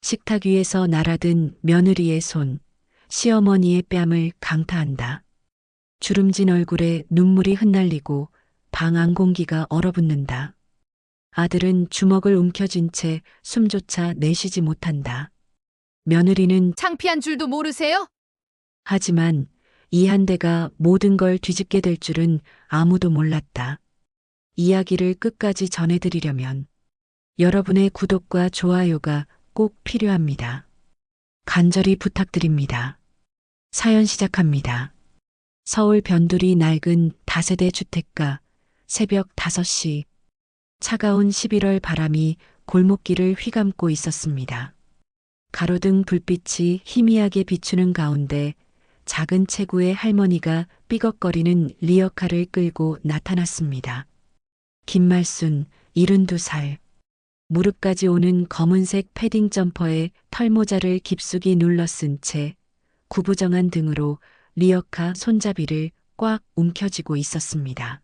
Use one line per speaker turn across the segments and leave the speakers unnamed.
식탁 위에서 날아든 며느리의 손, 시어머니의 뺨을 강타한다. 주름진 얼굴에 눈물이 흩날리고 방 안 공기가 얼어붙는다. 아들은 주먹을 움켜쥔 채 숨조차 내쉬지 못한다. 며느리는
창피한 줄도 모르세요?
하지만 이 한 대가 모든 걸 뒤집게 될 줄은 아무도 몰랐다. 이야기를 끝까지 전해드리려면 여러분의 구독과 좋아요가 꼭 필요합니다. 간절히 부탁드립니다. 사연 시작합니다. 서울 변두리 낡은 다세대 주택가 새벽 5시 차가운 11월 바람이 골목길을 휘감고 있었습니다. 가로등 불빛이 희미하게 비추는 가운데 작은 체구의 할머니가 삐걱거리는 리어카를 끌고 나타났습니다. 김말순, 72살. 무릎까지 오는 검은색 패딩 점퍼에 털모자를 깊숙이 눌러 쓴 채 구부정한 등으로 리어카 손잡이를 꽉 움켜쥐고 있었습니다.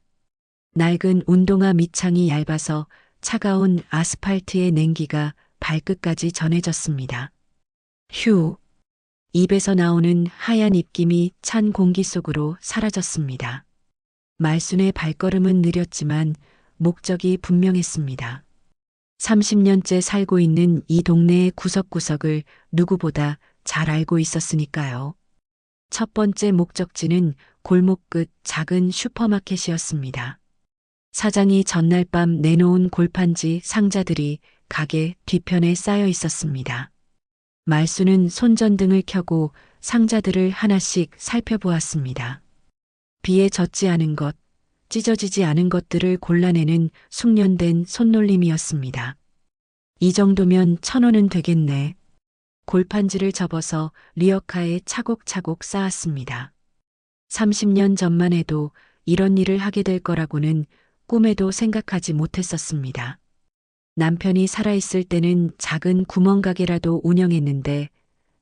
낡은 운동화 밑창이 얇아서 차가운 아스팔트의 냉기가 발끝까지 전해졌습니다. 휴. 입에서 나오는 하얀 입김이 찬 공기 속으로 사라졌습니다. 말순의 발걸음은 느렸지만 목적이 분명했습니다. 30년째 살고 있는 이 동네의 구석구석을 누구보다 잘 알고 있었으니까요. 첫 번째 목적지는 골목 끝 작은 슈퍼마켓이었습니다. 사장이 전날 밤 내놓은 골판지 상자들이 가게 뒤편에 쌓여 있었습니다. 말수는 손전등을 켜고 상자들을 하나씩 살펴보았습니다. 비에 젖지 않은 것, 찢어지지 않은 것들을 골라내는 숙련된 손놀림이었습니다. 이 정도면 1,000원은 되겠네. 골판지를 접어서 리어카에 차곡차곡 쌓았습니다. 30년 전만 해도 이런 일을 하게 될 거라고는 꿈에도 생각하지 못했었습니다. 남편이 살아있을 때는 작은 구멍가게라도 운영했는데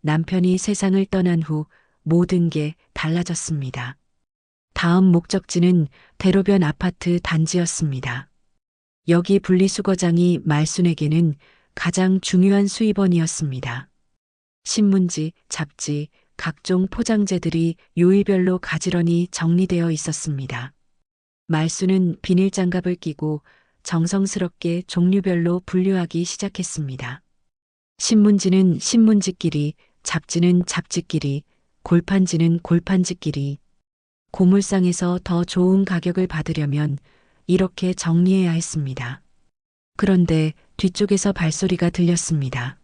남편이 세상을 떠난 후 모든 게 달라졌습니다. 다음 목적지는 대로변 아파트 단지였습니다. 여기 분리수거장이 말순에게는 가장 중요한 수입원이었습니다. 신문지, 잡지, 각종 포장재들이 요일별로 가지런히 정리되어 있었습니다. 말순은 비닐장갑을 끼고 정성스럽게 종류별로 분류하기 시작했습니다. 신문지는 신문지끼리, 잡지는 잡지끼리, 골판지는 골판지끼리. 고물상에서 더 좋은 가격을 받으려면 이렇게 정리해야 했습니다. 그런데 뒤쪽에서 발소리가 들렸습니다.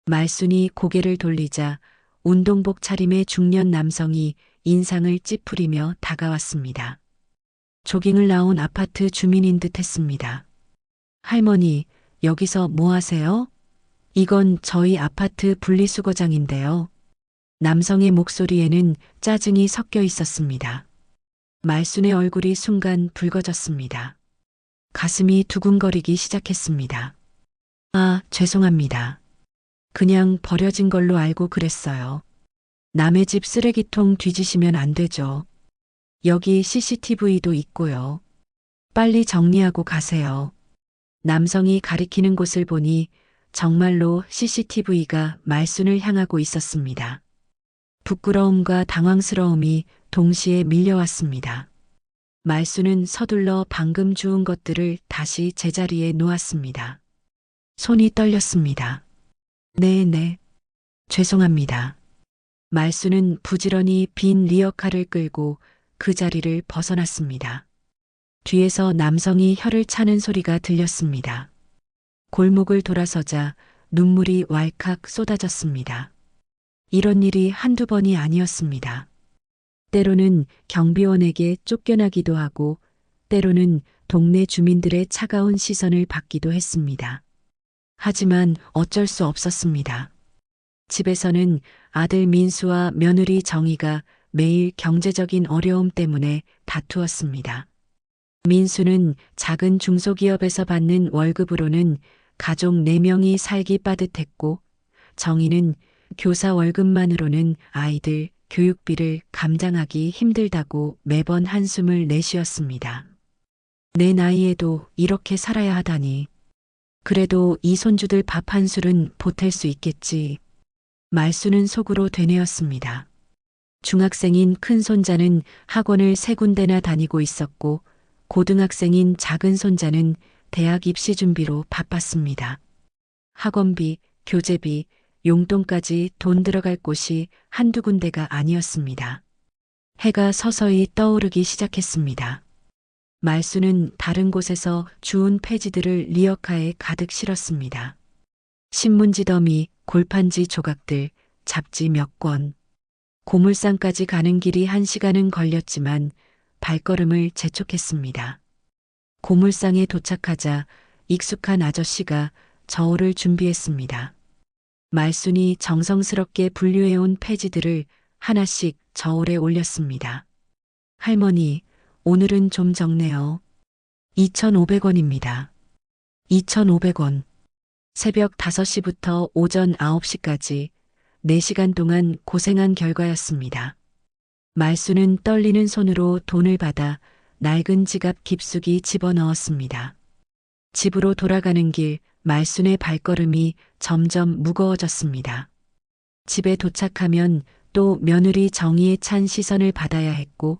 말순이 고개를 돌리자 운동복 차림의 중년 남성이 인상을 찌푸리며 다가왔습니다. 조깅을 나온 아파트 주민인 듯 했습니다. 할머니, 여기서 뭐 하세요? 이건 저희 아파트 분리수거장인데요. 남성의 목소리에는 짜증이 섞여 있었습니다. 말순의 얼굴이 순간 붉어졌습니다. 가슴이 두근거리기 시작했습니다. 아, 죄송합니다. 그냥 버려진 걸로 알고 그랬어요. 남의 집 쓰레기통 뒤지시면 안 되죠. 여기 CCTV도 있고요. 빨리 정리하고 가세요. 남성이 가리키는 곳을 보니 정말로 CCTV가 말순을 향하고 있었습니다. 부끄러움과 당황스러움이 동시에 밀려왔습니다. 말순은 서둘러 방금 주운 것들을 다시 제자리에 놓았습니다. 손이 떨렸습니다. 네. 죄송합니다. 말순은 부지런히 빈 리어카를 끌고 그 자리를 벗어났습니다. 뒤에서 남성이 혀를 차는 소리가 들렸습니다. 골목을 돌아서자 눈물이 왈칵 쏟아졌습니다. 이런 일이 한두 번이 아니었습니다. 때로는 경비원에게 쫓겨나기도 하고 때로는 동네 주민들의 차가운 시선을 받기도 했습니다. 하지만 어쩔 수 없었습니다. 집에서는 아들 민수와 며느리 정희가 매일 경제적인 어려움 때문에 다투었습니다. 민수는 작은 중소기업에서 받는 월급으로는 가족 4명이 살기 빠듯했고 정희는 교사 월급만으로는 아이들 교육비를 감당하기 힘들다고 매번 한숨을 내쉬었습니다. 내 나이에도 이렇게 살아야 하다니. 그래도 이 손주들 밥 한 술은 보탤 수 있겠지. 말수는 속으로 되뇌었습니다. 중학생인 큰 손자는 학원을 3군데나 다니고 있었고 고등학생인 작은 손자는 대학 입시 준비로 바빴습니다. 학원비, 교재비, 용돈까지 돈 들어갈 곳이 한두 군데가 아니었습니다. 해가 서서히 떠오르기 시작했습니다. 말수는 다른 곳에서 주운 폐지들을 리어카에 가득 실었습니다. 신문지 더미, 골판지 조각들, 잡지 몇 권. 고물상까지 가는 길이 1시간은 걸렸지만 발걸음을 재촉했습니다. 고물상에 도착하자 익숙한 아저씨가 저울을 준비했습니다. 말순이 정성스럽게 분류해온 폐지들을 하나씩 저울에 올렸습니다. 할머니, 오늘은 좀 적네요. 2,500원입니다. 2,500원. 새벽 5시부터 오전 9시까지 4시간 동안 고생한 결과였습니다. 말수는 떨리는 손으로 돈을 받아 낡은 지갑 깊숙이 집어넣었습니다. 집으로 돌아가는 길 말순의 발걸음이 점점 무거워졌습니다. 집에 도착하면 또 며느리 정희의 찬 시선을 받아야 했고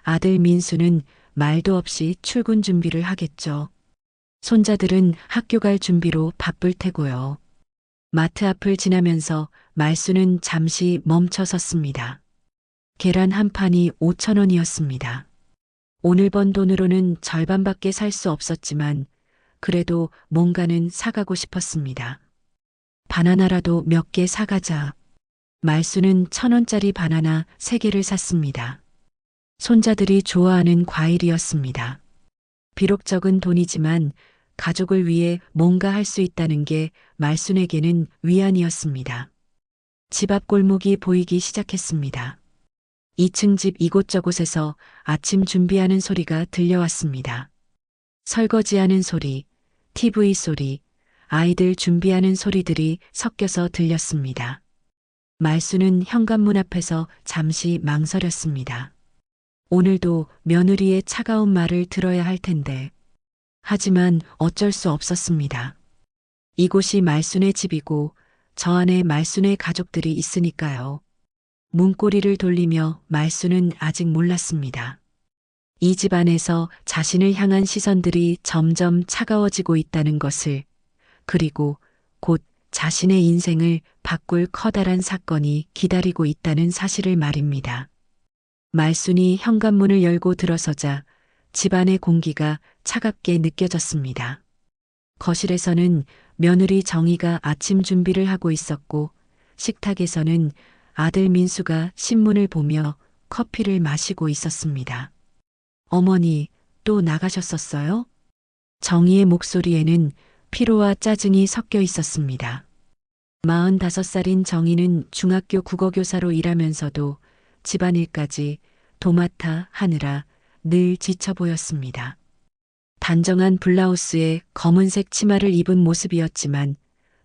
아들 민수는 말도 없이 출근 준비를 하겠죠. 손자들은 학교 갈 준비로 바쁠 테고요. 마트 앞을 지나면서 말수는 잠시 멈춰 섰습니다. 계란 한 판이 5,000원이었습니다. 오늘 번 돈으로는 절반밖에 살 수 없었지만 그래도 뭔가는 사가고 싶었습니다. 바나나라도 몇 개 사가자. 말수는 1,000원짜리 바나나 3개를 샀습니다. 손자들이 좋아하는 과일이었습니다. 비록 적은 돈이지만 가족을 위해 뭔가 할 수 있다는 게 말순에게는 위안이었습니다. 집 앞 골목이 보이기 시작했습니다. 2층 집 이곳저곳에서 아침 준비하는 소리가 들려왔습니다. 설거지하는 소리, TV 소리, 아이들 준비하는 소리들이 섞여서 들렸습니다. 말수는 현관문 앞에서 잠시 망설였습니다. 오늘도 며느리의 차가운 말을 들어야 할 텐데. 하지만 어쩔 수 없었습니다. 이곳이 말순의 집이고 저 안에 말순의 가족들이 있으니까요. 문고리를 돌리며 말순은 아직 몰랐습니다. 이 집 안에서 자신을 향한 시선들이 점점 차가워지고 있다는 것을, 그리고 곧 자신의 인생을 바꿀 커다란 사건이 기다리고 있다는 사실을 말입니다. 말순이 현관문을 열고 들어서자 집안의 공기가 차갑게 느껴졌습니다. 거실에서는 며느리 정희가 아침 준비를 하고 있었고 식탁에서는 아들 민수가 신문을 보며 커피를 마시고 있었습니다. 어머니, 또 나가셨었어요? 정희의 목소리에는 피로와 짜증이 섞여 있었습니다. 45살인 정희는 중학교 국어교사로 일하면서도 집안일까지 도맡아 하느라 늘 지쳐 보였습니다. 단정한 블라우스에 검은색 치마를 입은 모습이었지만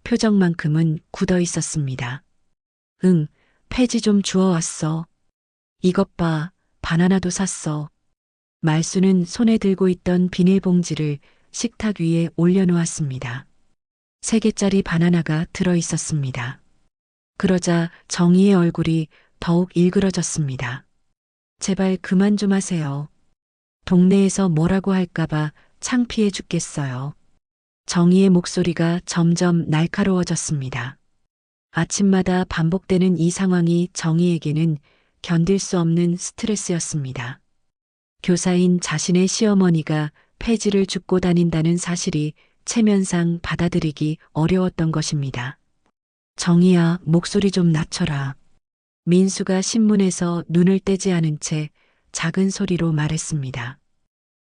표정만큼은 굳어 있었습니다. 응, 폐지 좀 주워왔어. 이것 봐, 바나나도 샀어. 말수는 손에 들고 있던 비닐봉지를 식탁 위에 올려놓았습니다. 3개짜리 바나나가 들어 있었습니다. 그러자 정희의 얼굴이 더욱 일그러졌습니다. 제발 그만 좀 하세요. 동네에서 뭐라고 할까봐 창피해 죽겠어요. 정희의 목소리가 점점 날카로워졌습니다. 아침마다 반복되는 이 상황이 정희에게는 견딜 수 없는 스트레스였습니다. 교사인 자신의 시어머니가 폐지를 줍고 다닌다는 사실이 체면상 받아들이기 어려웠던 것입니다. 정희야, 목소리 좀 낮춰라. 민수가 신문에서 눈을 떼지 않은 채 작은 소리로 말했습니다.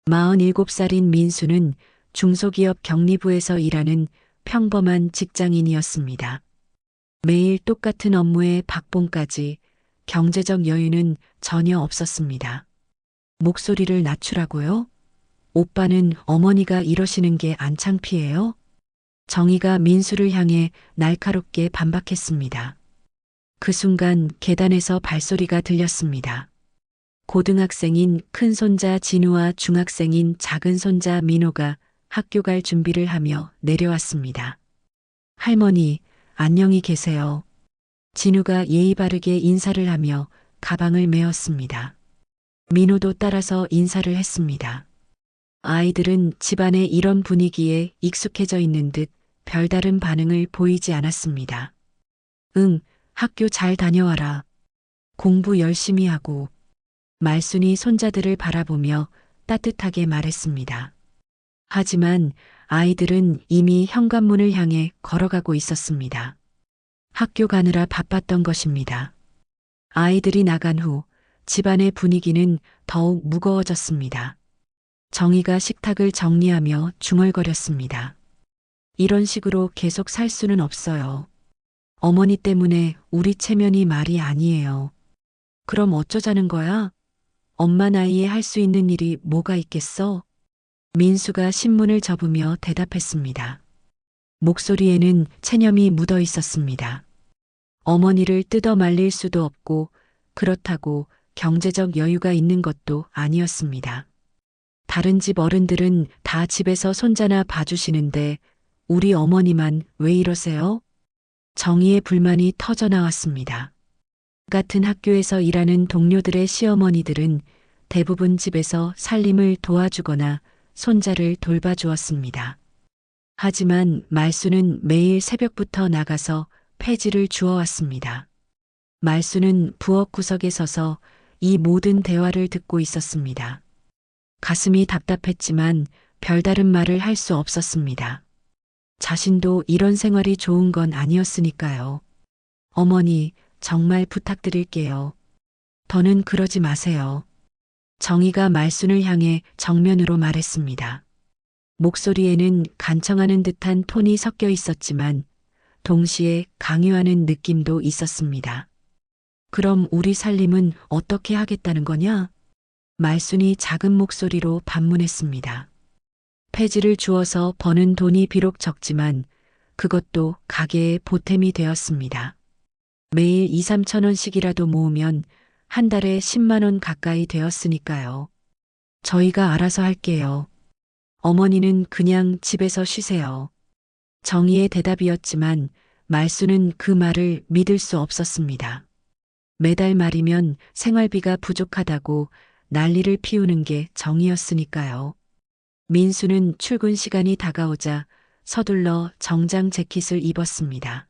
47살인 민수는 중소기업 격리부에서 일하는 평범한 직장인이었습니다. 매일 똑같은 업무에 박봉까지 경제적 여유는 전혀 없었습니다. 목소리를 낮추라고요? 오빠는 어머니가 이러시는 게 안 창피해요? 정희가 민수를 향해 날카롭게 반박했습니다. 그 순간 계단에서 발소리가 들렸습니다. 고등학생인 큰 손자 진우와 중학생인 작은 손자 민호가 학교 갈 준비를 하며 내려왔습니다. 할머니, 안녕히 계세요. 진우가 예의 바르게 인사를 하며 가방을 메었습니다. 민호도 따라서 인사를 했습니다. 아이들은 집안의 이런 분위기에 익숙해져 있는 듯 별다른 반응을 보이지 않았습니다. 응, 학교 잘 다녀와라. 공부 열심히 하고. 말순이 손자들을 바라보며 따뜻하게 말했습니다. 하지만 아이들은 이미 현관문을 향해 걸어가고 있었습니다. 학교 가느라 바빴던 것입니다. 아이들이 나간 후 집안의 분위기는 더욱 무거워졌습니다. 정희가 식탁을 정리하며 중얼거렸습니다. 이런 식으로 계속 살 수는 없어요. 어머니 때문에 우리 체면이 말이 아니에요. 그럼 어쩌자는 거야? 엄마 나이에 할 수 있는 일이 뭐가 있겠어? 민수가 신문을 접으며 대답했습니다. 목소리에는 체념이 묻어 있었습니다. 어머니를 뜯어 말릴 수도 없고 그렇다고 경제적 여유가 있는 것도 아니었습니다. 다른 집 어른들은 다 집에서 손자나 봐주시는데 우리 어머니만 왜 이러세요? 정희의 불만이 터져 나왔습니다. 같은 학교에서 일하는 동료들의 시어머니들은 대부분 집에서 살림을 도와주거나 손자를 돌봐주었습니다. 하지만 말수는 매일 새벽부터 나가서 폐지를 주워왔습니다. 말수는 부엌 구석에 서서 이 모든 대화를 듣고 있었습니다. 가슴이 답답했지만 별다른 말을 할 수 없었습니다. 자신도 이런 생활이 좋은 건 아니었으니까요. 어머니, 정말 부탁드릴게요. 더는 그러지 마세요. 정희가 말순을 향해 정면으로 말했습니다. 목소리에는 간청하는 듯한 톤이 섞여 있었지만 동시에 강요하는 느낌도 있었습니다. 그럼 우리 살림은 어떻게 하겠다는 거냐? 말순이 작은 목소리로 반문했습니다. 폐지를 주어서 버는 돈이 비록 적지만 그것도 가게의 보탬이 되었습니다. 매일 2, 3천 원씩이라도 모으면 한 달에 10만 원 가까이 되었으니까요. 저희가 알아서 할게요. 어머니는 그냥 집에서 쉬세요. 정희의 대답이었지만 말수는 그 말을 믿을 수 없었습니다. 매달 말이면 생활비가 부족하다고 난리를 피우는 게 정이었으니까요. 민수는 출근 시간이 다가오자 서둘러 정장 재킷을 입었습니다.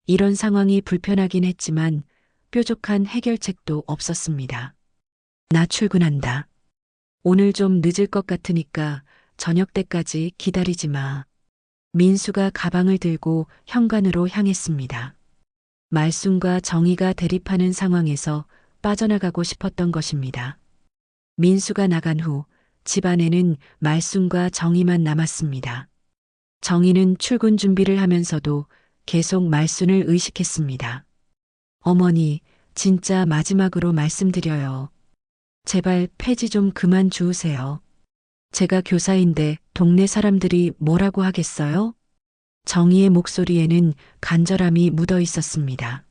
이런 상황이 불편하긴 했지만 뾰족한 해결책도 없었습니다. 나 출근한다. 오늘 좀 늦을 것 같으니까 저녁 때까지 기다리지 마. 민수가 가방을 들고 현관으로 향했습니다. 말순과 정희가 대립하는 상황에서 빠져나가고 싶었던 것입니다. 민수가 나간 후 집안에는 말순과 정희만 남았습니다. 정희는 출근 준비를 하면서도 계속 말순을 의식했습니다. 어머니, 진짜 마지막으로 말씀드려요. 제발 폐지 좀 그만 주우세요. 제가 교사인데 동네 사람들이 뭐라고 하겠어요? 정희의 목소리에는 간절함이 묻어 있었습니다.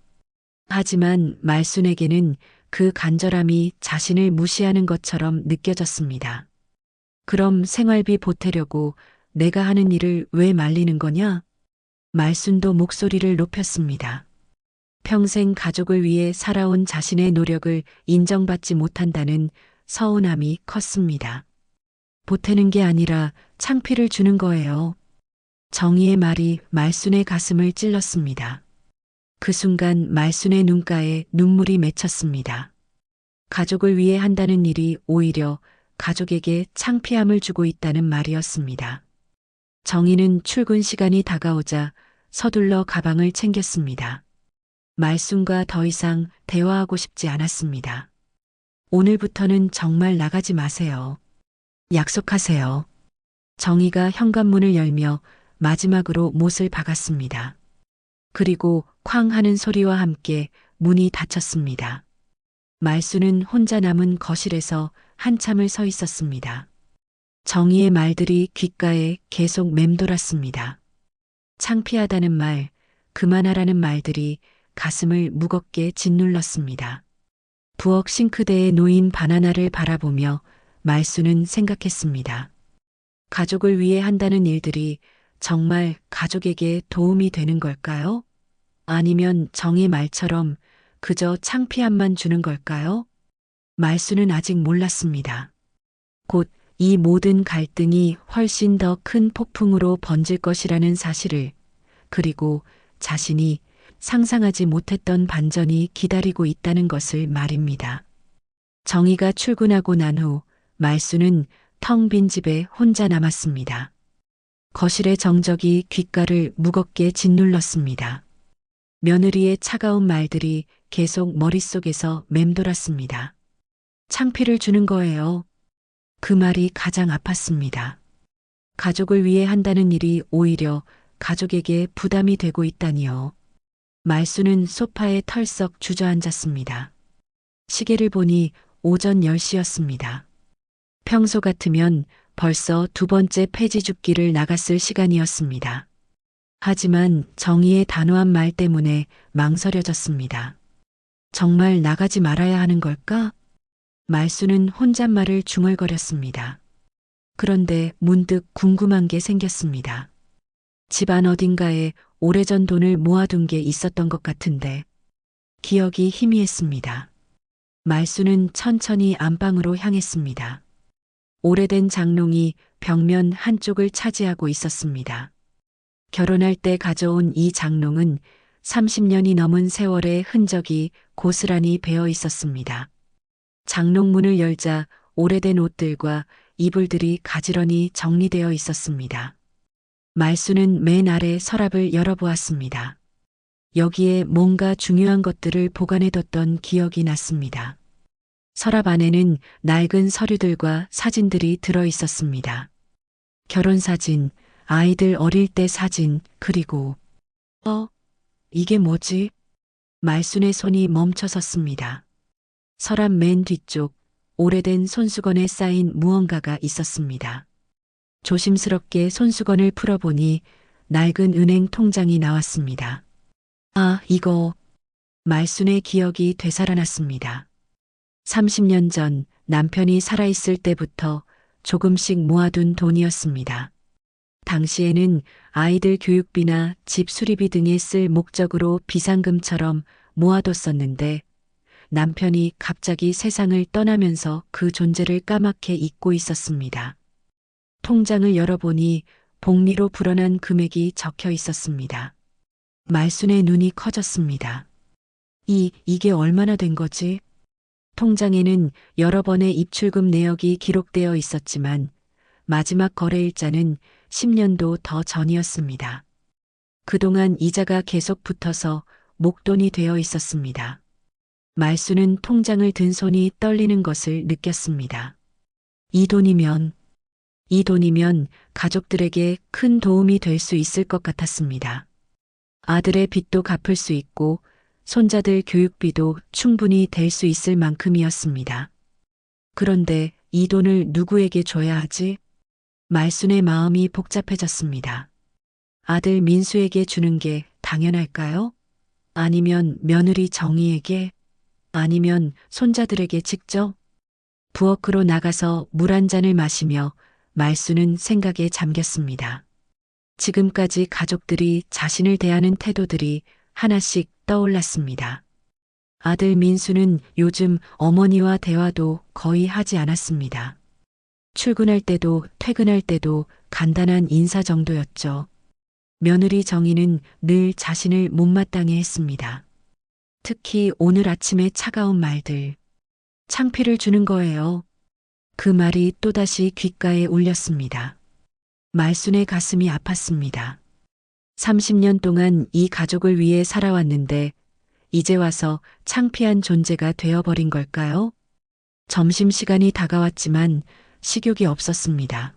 하지만 말순에게는 그 간절함이 자신을 무시하는 것처럼 느껴졌습니다. 그럼 생활비 보태려고 내가 하는 일을 왜 말리는 거냐? 말순도 목소리를 높였습니다. 평생 가족을 위해 살아온 자신의 노력을 인정받지 못한다는 서운함이 컸습니다. 보태는 게 아니라 창피를 주는 거예요. 정희의 말이 말순의 가슴을 찔렀습니다. 그 순간 말순의 눈가에 눈물이 맺혔습니다. 가족을 위해 한다는 일이 오히려 가족에게 창피함을 주고 있다는 말이었습니다. 정희는 출근 시간이 다가오자 서둘러 가방을 챙겼습니다. 말순과 더 이상 대화하고 싶지 않았습니다. 오늘부터는 정말 나가지 마세요. 약속하세요. 정희가 현관문을 열며 마지막으로 못을 박았습니다. 그리고 쾅 하는 소리와 함께 문이 닫혔습니다. 말순은 혼자 남은 거실에서 한참을 서 있었습니다. 정희의 말들이 귓가에 계속 맴돌았습니다. 창피하다는 말, 그만하라는 말들이 가슴을 무겁게 짓눌렀습니다. 부엌 싱크대에 놓인 바나나를 바라보며 말순은 생각했습니다. 가족을 위해 한다는 일들이 정말 가족에게 도움이 되는 걸까요? 아니면 정의 말처럼 그저 창피함만 주는 걸까요? 말수는 아직 몰랐습니다. 곧 이 모든 갈등이 훨씬 더 큰 폭풍으로 번질 것이라는 사실을, 그리고 자신이 상상하지 못했던 반전이 기다리고 있다는 것을 말입니다. 정희가 출근하고 난 후 말수는 텅 빈 집에 혼자 남았습니다. 거실의 정적이 귓가를 무겁게 짓눌렀습니다. 며느리의 차가운 말들이 계속 머릿속에서 맴돌았습니다. 창피를 주는 거예요. 그 말이 가장 아팠습니다. 가족을 위해 한다는 일이 오히려 가족에게 부담이 되고 있다니요. 말수는 소파에 털썩 주저앉았습니다. 시계를 보니 오전 10시였습니다. 평소 같으면 벌써 두 번째 폐지 줍기를 나갔을 시간이었습니다. 하지만 정의의 단호한 말 때문에 망설여졌습니다. 정말 나가지 말아야 하는 걸까? 말수는 혼잣말을 중얼거렸습니다. 그런데 문득 궁금한 게 생겼습니다. 집안 어딘가에 오래전 돈을 모아둔 게 있었던 것 같은데 기억이 희미했습니다. 말수는 천천히 안방으로 향했습니다. 오래된 장롱이 벽면 한쪽을 차지하고 있었습니다. 결혼할 때 가져온 이 장롱은 30년이 넘은 세월의 흔적이 고스란히 배어 있었습니다. 장롱문을 열자 오래된 옷들과 이불들이 가지런히 정리되어 있었습니다. 말수는 맨 아래 서랍을 열어보았습니다. 여기에 뭔가 중요한 것들을 보관해뒀던 기억이 났습니다. 서랍 안에는 낡은 서류들과 사진들이 들어 있었습니다. 결혼사진, 아이들 어릴 때 사진, 그리고 이게 뭐지? 말순의 손이 멈춰섰습니다. 서랍 맨 뒤쪽 오래된 손수건에 쌓인 무언가가 있었습니다. 조심스럽게 손수건을 풀어보니 낡은 은행 통장이 나왔습니다. 아, 이거. 말순의 기억이 되살아났습니다. 30년 전 남편이 살아있을 때부터 조금씩 모아둔 돈이었습니다. 당시에는 아이들 교육비나 집 수리비 등에 쓸 목적으로 비상금처럼 모아뒀었는데 남편이 갑자기 세상을 떠나면서 그 존재를 까맣게 잊고 있었습니다. 통장을 열어보니 복리로 불어난 금액이 적혀 있었습니다. 말순의 눈이 커졌습니다. 이게 얼마나 된 거지? 통장에는 여러 번의 입출금 내역이 기록되어 있었지만 마지막 거래일자는 10년도 더 전이었습니다. 그동안 이자가 계속 붙어서 목돈이 되어 있었습니다. 말수는 통장을 든 손이 떨리는 것을 느꼈습니다. 이 돈이면 가족들에게 큰 도움이 될 수 있을 것 같았습니다. 아들의 빚도 갚을 수 있고 손자들 교육비도 충분히 될 수 있을 만큼이었습니다. 그런데 이 돈을 누구에게 줘야 하지? 말순의 마음이 복잡해졌습니다. 아들 민수에게 주는 게 당연할까요? 아니면 며느리 정희에게? 아니면 손자들에게 직접? 부엌으로 나가서 물 한 잔을 마시며 말수는 생각에 잠겼습니다. 지금까지 가족들이 자신을 대하는 태도들이 하나씩 떠올랐습니다. 아들 민수는 요즘 어머니와 대화도 거의 하지 않았습니다. 출근할 때도 퇴근할 때도 간단한 인사 정도였죠. 며느리 정희는 늘 자신을 못마땅해 했습니다. 특히 오늘 아침의 차가운 말들. 창피를 주는 거예요. 그 말이 또다시 귓가에 울렸습니다. 말순의 가슴이 아팠습니다. 30년 동안 이 가족을 위해 살아왔는데 이제 와서 창피한 존재가 되어버린 걸까요? 점심시간이 다가왔지만 식욕이 없었습니다.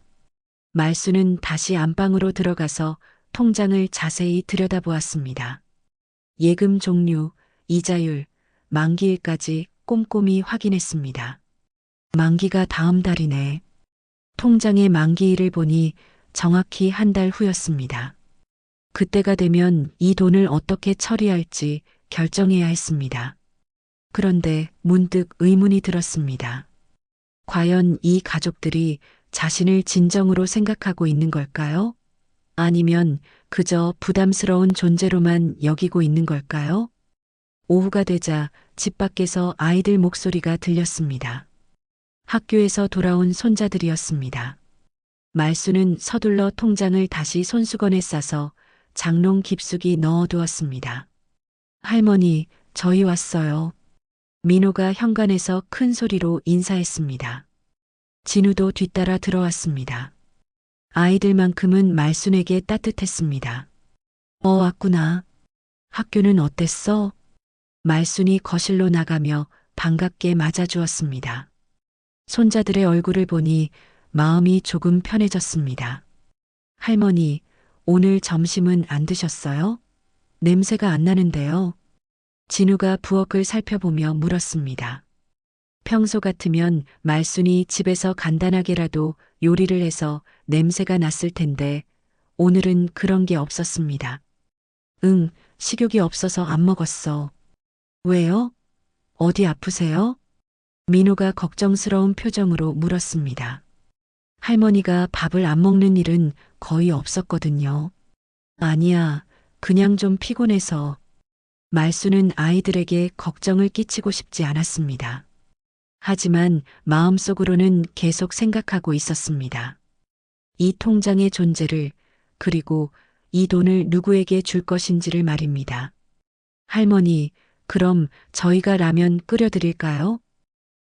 말순은 다시 안방으로 들어가서 통장을 자세히 들여다보았습니다. 예금 종류, 이자율, 만기일까지 꼼꼼히 확인했습니다. 만기가 다음 달이네. 통장의 만기일을 보니 정확히 한 달 후였습니다. 그때가 되면 이 돈을 어떻게 처리할지 결정해야 했습니다. 그런데 문득 의문이 들었습니다. 과연 이 가족들이 자신을 진정으로 생각하고 있는 걸까요? 아니면 그저 부담스러운 존재로만 여기고 있는 걸까요? 오후가 되자 집 밖에서 아이들 목소리가 들렸습니다. 학교에서 돌아온 손자들이었습니다. 말수는 서둘러 통장을 다시 손수건에 싸서 장롱 깊숙이 넣어두었습니다. 할머니, 저희 왔어요. 민호가 현관에서 큰 소리로 인사했습니다. 진우도 뒤따라 들어왔습니다. 아이들만큼은 말순에게 따뜻했습니다. 왔구나. 학교는 어땠어? 말순이 거실로 나가며 반갑게 맞아주었습니다. 손자들의 얼굴을 보니 마음이 조금 편해졌습니다. 할머니, 오늘 점심은 안 드셨어요? 냄새가 안 나는데요. 진우가 부엌을 살펴보며 물었습니다. 평소 같으면 말순이 집에서 간단하게라도 요리를 해서 냄새가 났을 텐데 오늘은 그런 게 없었습니다. 응, 식욕이 없어서 안 먹었어. 왜요? 어디 아프세요? 민호가 걱정스러운 표정으로 물었습니다. 할머니가 밥을 안 먹는 일은 거의 없었거든요. 아니야, 그냥 좀 피곤해서. 말수는 아이들에게 걱정을 끼치고 싶지 않았습니다. 하지만 마음속으로는 계속 생각하고 있었습니다. 이 통장의 존재를, 그리고 이 돈을 누구에게 줄 것인지를 말입니다. 할머니, 그럼 저희가 라면 끓여드릴까요?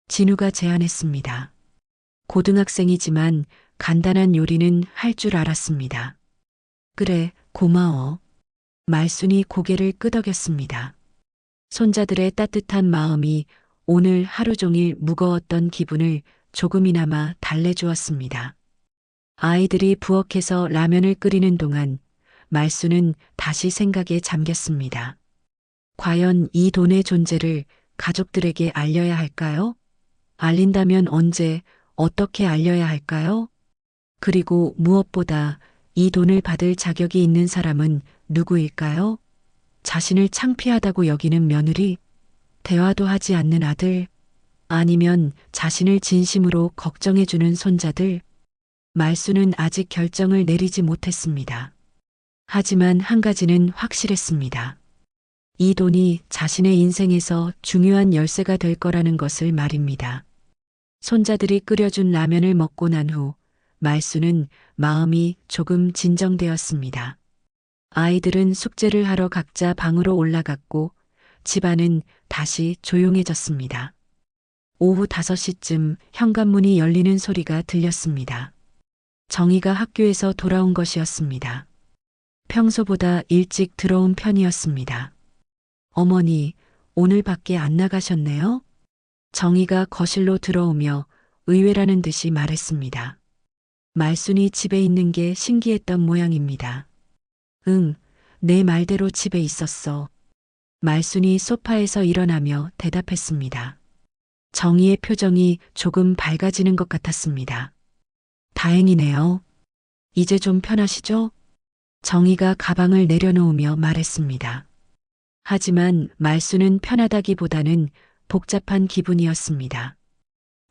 진우가 제안했습니다. 고등학생이지만 간단한 요리는 할 줄 알았습니다. 그래, 고마워. 말순이 고개를 끄덕였습니다. 손자들의 따뜻한 마음이 오늘 하루 종일 무거웠던 기분을 조금이나마 달래주었습니다. 아이들이 부엌에서 라면을 끓이는 동안 말순은 다시 생각에 잠겼습니다. 과연 이 돈의 존재를 가족들에게 알려야 할까요? 알린다면 언제, 어떻게 알려야 할까요? 그리고 무엇보다 이 돈을 받을 자격이 있는 사람은 누구일까요? 자신을 창피하다고 여기는 며느리, 대화도 하지 않는 아들, 아니면 자신을 진심으로 걱정해주는 손자들. 말수는 아직 결정을 내리지 못했습니다. 하지만 한 가지는 확실했습니다. 이 돈이 자신의 인생에서 중요한 열쇠가 될 거라는 것을 말입니다. 손자들이 끓여준 라면을 먹고 난 후 말수는 마음이 조금 진정되었습니다. 아이들은 숙제를 하러 각자 방으로 올라갔고 집안은 다시 조용해졌습니다. 오후 5시쯤 현관문이 열리는 소리가 들렸습니다. 정희가 학교에서 돌아온 것이었습니다. 평소보다 일찍 들어온 편이었습니다. 어머니, 오늘 밖에 안 나가셨네요? 정희가 거실로 들어오며 의외라는 듯이 말했습니다. 말순이 집에 있는 게 신기했던 모양입니다. 응, 내 말대로 집에 있었어. 말순이 소파에서 일어나며 대답했습니다. 정희의 표정이 조금 밝아지는 것 같았습니다. 다행이네요. 이제 좀 편하시죠? 정희가 가방을 내려놓으며 말했습니다. 하지만 말수는 편하다기보다는 복잡한 기분이었습니다.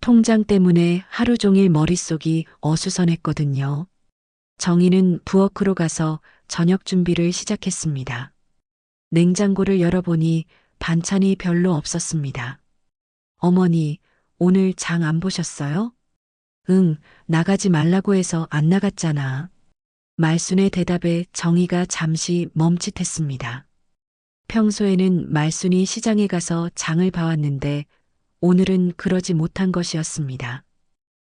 통장 때문에 하루 종일 머릿속이 어수선했거든요. 정희는 부엌으로 가서 저녁 준비를 시작했습니다. 냉장고를 열어보니 반찬이 별로 없었습니다. 어머니, 오늘 장 안 보셨어요? 응, 나가지 말라고 해서 안 나갔잖아. 말순의 대답에 정희가 잠시 멈칫했습니다. 평소에는 말순이 시장에 가서 장을 봐왔는데 오늘은 그러지 못한 것이었습니다.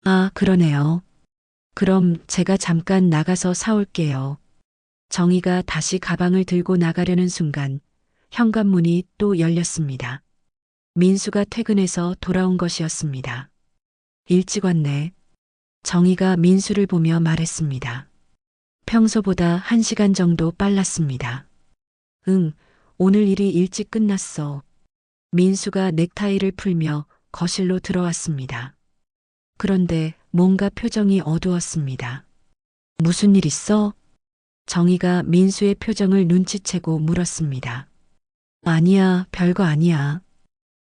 아, 그러네요. 그럼 제가 잠깐 나가서 사올게요. 정희가 다시 가방을 들고 나가려는 순간 현관문이 또 열렸습니다. 민수가 퇴근해서 돌아온 것이었습니다. 일찍 왔네. 정희가 민수를 보며 말했습니다. 평소보다 1시간 정도 빨랐습니다. 응, 오늘 일이 일찍 끝났어. 민수가 넥타이를 풀며 거실로 들어왔습니다. 그런데 뭔가 표정이 어두웠습니다. 무슨 일 있어? 정희가 민수의 표정을 눈치채고 물었습니다. 아니야, 별거 아니야.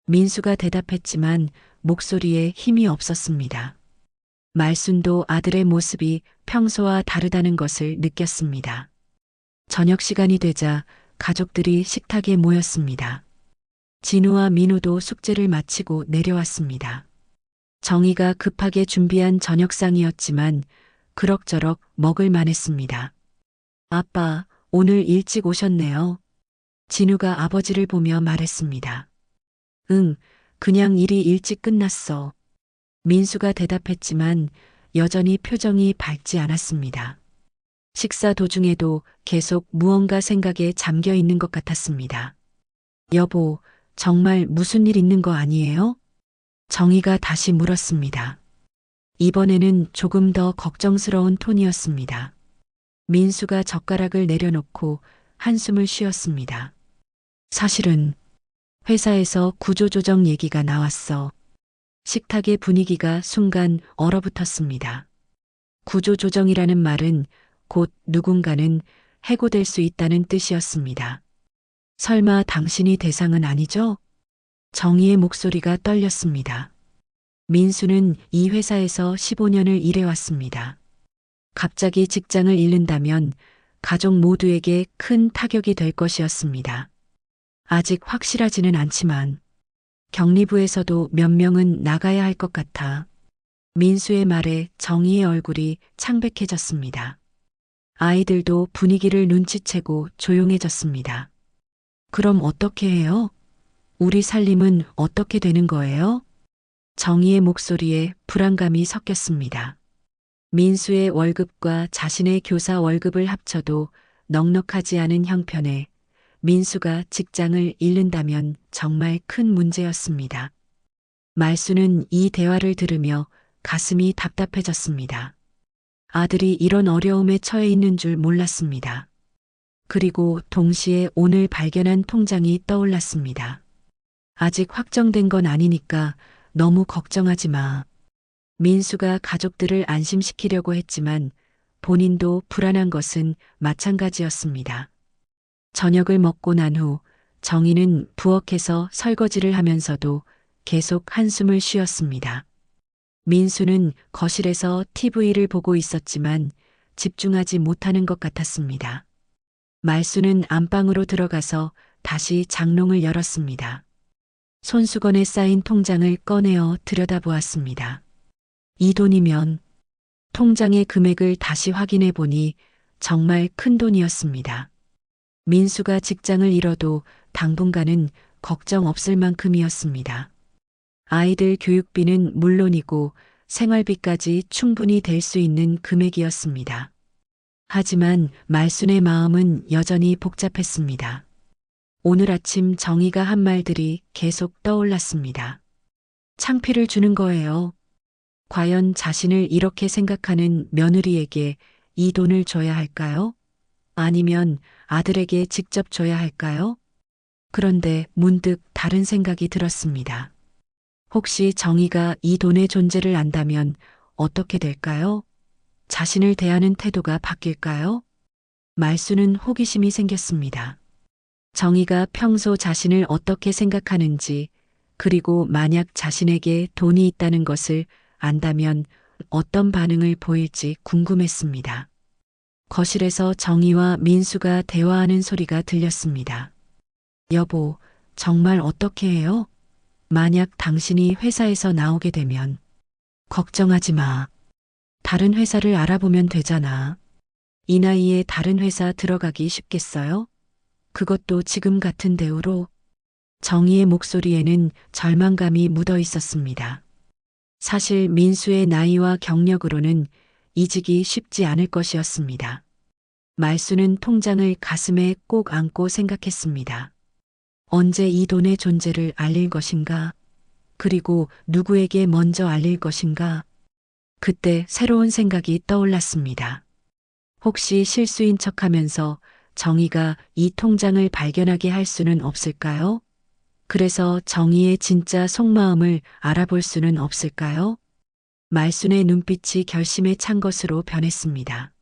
민수가 대답했지만 목소리에 힘이 없었습니다. 말순도 아들의 모습이 평소와 다르다는 것을 느꼈습니다. 저녁 시간이 되자 가족들이 식탁에 모였습니다. 진우와 민우도 숙제를 마치고 내려왔습니다. 정희가 급하게 준비한 저녁상이었지만 그럭저럭 먹을 만했습니다. 아빠, 오늘 일찍 오셨네요. 진우가 아버지를 보며 말했습니다. 응, 그냥 일이 일찍 끝났어. 민수가 대답했지만 여전히 표정이 밝지 않았습니다. 식사 도중에도 계속 무언가 생각에 잠겨 있는 것 같았습니다. 여보, 정말 무슨 일 있는 거 아니에요? 정희가 다시 물었습니다. 이번에는 조금 더 걱정스러운 톤이었습니다. 민수가 젓가락을 내려놓고 한숨을 쉬었습니다. 사실은 회사에서 구조조정 얘기가 나왔어. 식탁의 분위기가 순간 얼어붙었습니다. 구조조정이라는 말은 곧 누군가는 해고될 수 있다는 뜻이었습니다. 설마 당신이 대상은 아니죠? 정희의 목소리가 떨렸습니다. 민수는 이 회사에서 15년을 일해왔습니다. 갑자기 직장을 잃는다면 가족 모두에게 큰 타격이 될 것이었습니다. 아직 확실하지는 않지만 격리부에서도 몇 명은 나가야 할 것 같아. 민수의 말에 정희의 얼굴이 창백해졌습니다. 아이들도 분위기를 눈치채고 조용해졌습니다. 그럼 어떻게 해요? 우리 살림은 어떻게 되는 거예요? 정희의 목소리에 불안감이 섞였습니다. 민수의 월급과 자신의 교사 월급을 합쳐도 넉넉하지 않은 형편에 민수가 직장을 잃는다면 정말 큰 문제였습니다. 말수는 이 대화를 들으며 가슴이 답답해졌습니다. 아들이 이런 어려움에 처해 있는 줄 몰랐습니다. 그리고 동시에 오늘 발견한 통장이 떠올랐습니다. 아직 확정된 건 아니니까 너무 걱정하지 마. 민수가 가족들을 안심시키려고 했지만 본인도 불안한 것은 마찬가지였습니다. 저녁을 먹고 난 후 정희는 부엌에서 설거지를 하면서도 계속 한숨을 쉬었습니다. 민수는 거실에서 TV를 보고 있었지만 집중하지 못하는 것 같았습니다. 말수는 안방으로 들어가서 다시 장롱을 열었습니다. 손수건에 쌓인 통장을 꺼내어 들여다보았습니다. 이 돈이면 통장의 금액을 다시 확인해 보니 정말 큰 돈이었습니다. 민수가 직장을 잃어도 당분간은 걱정 없을 만큼이었습니다. 아이들 교육비는 물론이고 생활비까지 충분히 될 수 있는 금액이었습니다. 하지만 말순의 마음은 여전히 복잡했습니다. 오늘 아침 정희가 한 말들이 계속 떠올랐습니다. 창피를 주는 거예요. 과연 자신을 이렇게 생각하는 며느리에게 이 돈을 줘야 할까요? 아니면 아들에게 직접 줘야 할까요? 그런데 문득 다른 생각이 들었습니다. 혹시 정희가 이 돈의 존재를 안다면 어떻게 될까요? 자신을 대하는 태도가 바뀔까요? 말수는 호기심이 생겼습니다. 정희가 평소 자신을 어떻게 생각하는지, 그리고 만약 자신에게 돈이 있다는 것을 안다면 어떤 반응을 보일지 궁금했습니다. 거실에서 정희와 민수가 대화하는 소리가 들렸습니다. 여보, 정말 어떻게 해요? 만약 당신이 회사에서 나오게 되면 걱정하지 마. 다른 회사를 알아보면 되잖아. 이 나이에 다른 회사 들어가기 쉽겠어요? 그것도 지금 같은 대우로. 정희의 목소리에는 절망감이 묻어 있었습니다. 사실 민수의 나이와 경력으로는 이직이 쉽지 않을 것이었습니다. 말수는 통장을 가슴에 꼭 안고 생각했습니다. 언제 이 돈의 존재를 알릴 것인가? 그리고 누구에게 먼저 알릴 것인가? 그때 새로운 생각이 떠올랐습니다. 혹시 실수인 척하면서 정희가 이 통장을 발견하게 할 수는 없을까요? 그래서 정희의 진짜 속마음을 알아볼 수는 없을까요? 말순의 눈빛이 결심에 찬 것으로 변했습니다.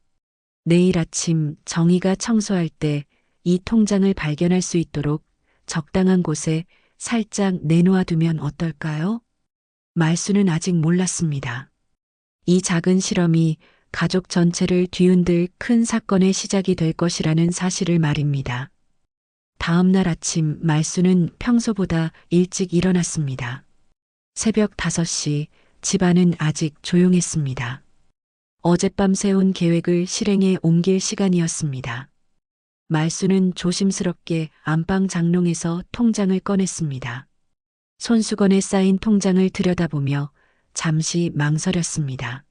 내일 아침 정희가 청소할 때 이 통장을 발견할 수 있도록 적당한 곳에 살짝 내놓아 두면 어떨까요? 말수는 아직 몰랐습니다. 이 작은 실험이 가족 전체를 뒤흔들 큰 사건의 시작이 될 것이라는 사실을 말입니다. 다음 날 아침 말수는 평소보다 일찍 일어났습니다. 새벽 5시, 집안은 아직 조용했습니다. 어젯밤 세운 계획을 실행에 옮길 시간이었습니다. 말수는 조심스럽게 안방 장롱에서 통장을 꺼냈습니다. 손수건에 쌓인 통장을 들여다보며 잠시 망설였습니다.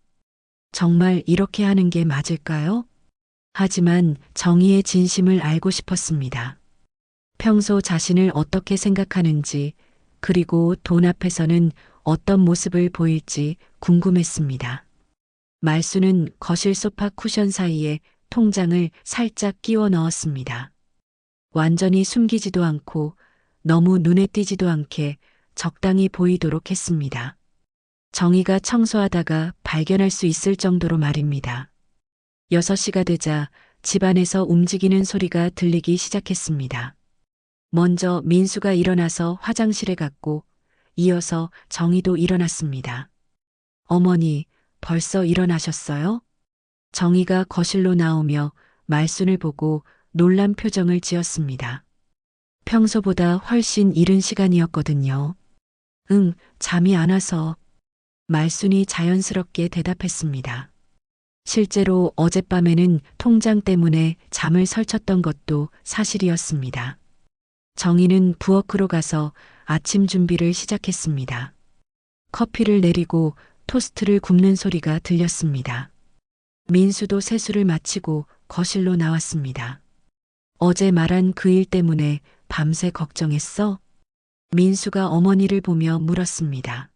정말 이렇게 하는 게 맞을까요? 하지만 정의의 진심을 알고 싶었습니다. 평소 자신을 어떻게 생각하는지, 그리고 돈 앞에서는 어떤 모습을 보일지 궁금했습니다. 말수는 거실 소파 쿠션 사이에 통장을 살짝 끼워 넣었습니다. 완전히 숨기지도 않고 너무 눈에 띄지도 않게 적당히 보이도록 했습니다. 정의가 청소하다가 발견할 수 있을 정도로 말입니다. 6시가 되자 집안에서 움직이는 소리가 들리기 시작했습니다. 먼저 민수가 일어나서 화장실에 갔고 이어서 정의도 일어났습니다. 어머니, 벌써 일어나셨어요? 정의가 거실로 나오며 말순을 보고 놀란 표정을 지었습니다. 평소보다 훨씬 이른 시간이었거든요. 응, 잠이 안 와서. 말순이 자연스럽게 대답했습니다. 실제로 어젯밤에는 통장 때문에 잠을 설쳤던 것도 사실이었습니다. 정희는 부엌으로 가서 아침 준비를 시작했습니다. 커피를 내리고 토스트를 굽는 소리가 들렸습니다. 민수도 세수를 마치고 거실로 나왔습니다. 어제 말한 그 일 때문에 밤새 걱정했어? 민수가 어머니를 보며 물었습니다.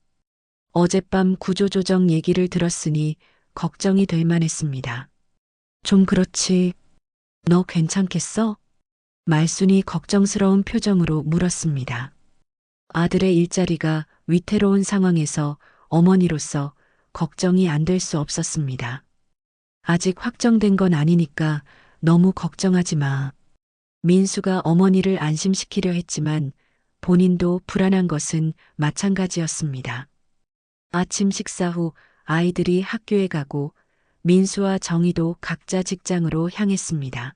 어젯밤 구조조정 얘기를 들었으니 걱정이 될 만했습니다. 좀 그렇지. 너 괜찮겠어? 말순이 걱정스러운 표정으로 물었습니다. 아들의 일자리가 위태로운 상황에서 어머니로서 걱정이 안 될 수 없었습니다. 아직 확정된 건 아니니까 너무 걱정하지 마. 민수가 어머니를 안심시키려 했지만 본인도 불안한 것은 마찬가지였습니다. 아침 식사 후 아이들이 학교에 가고 민수와 정희도 각자 직장으로 향했습니다.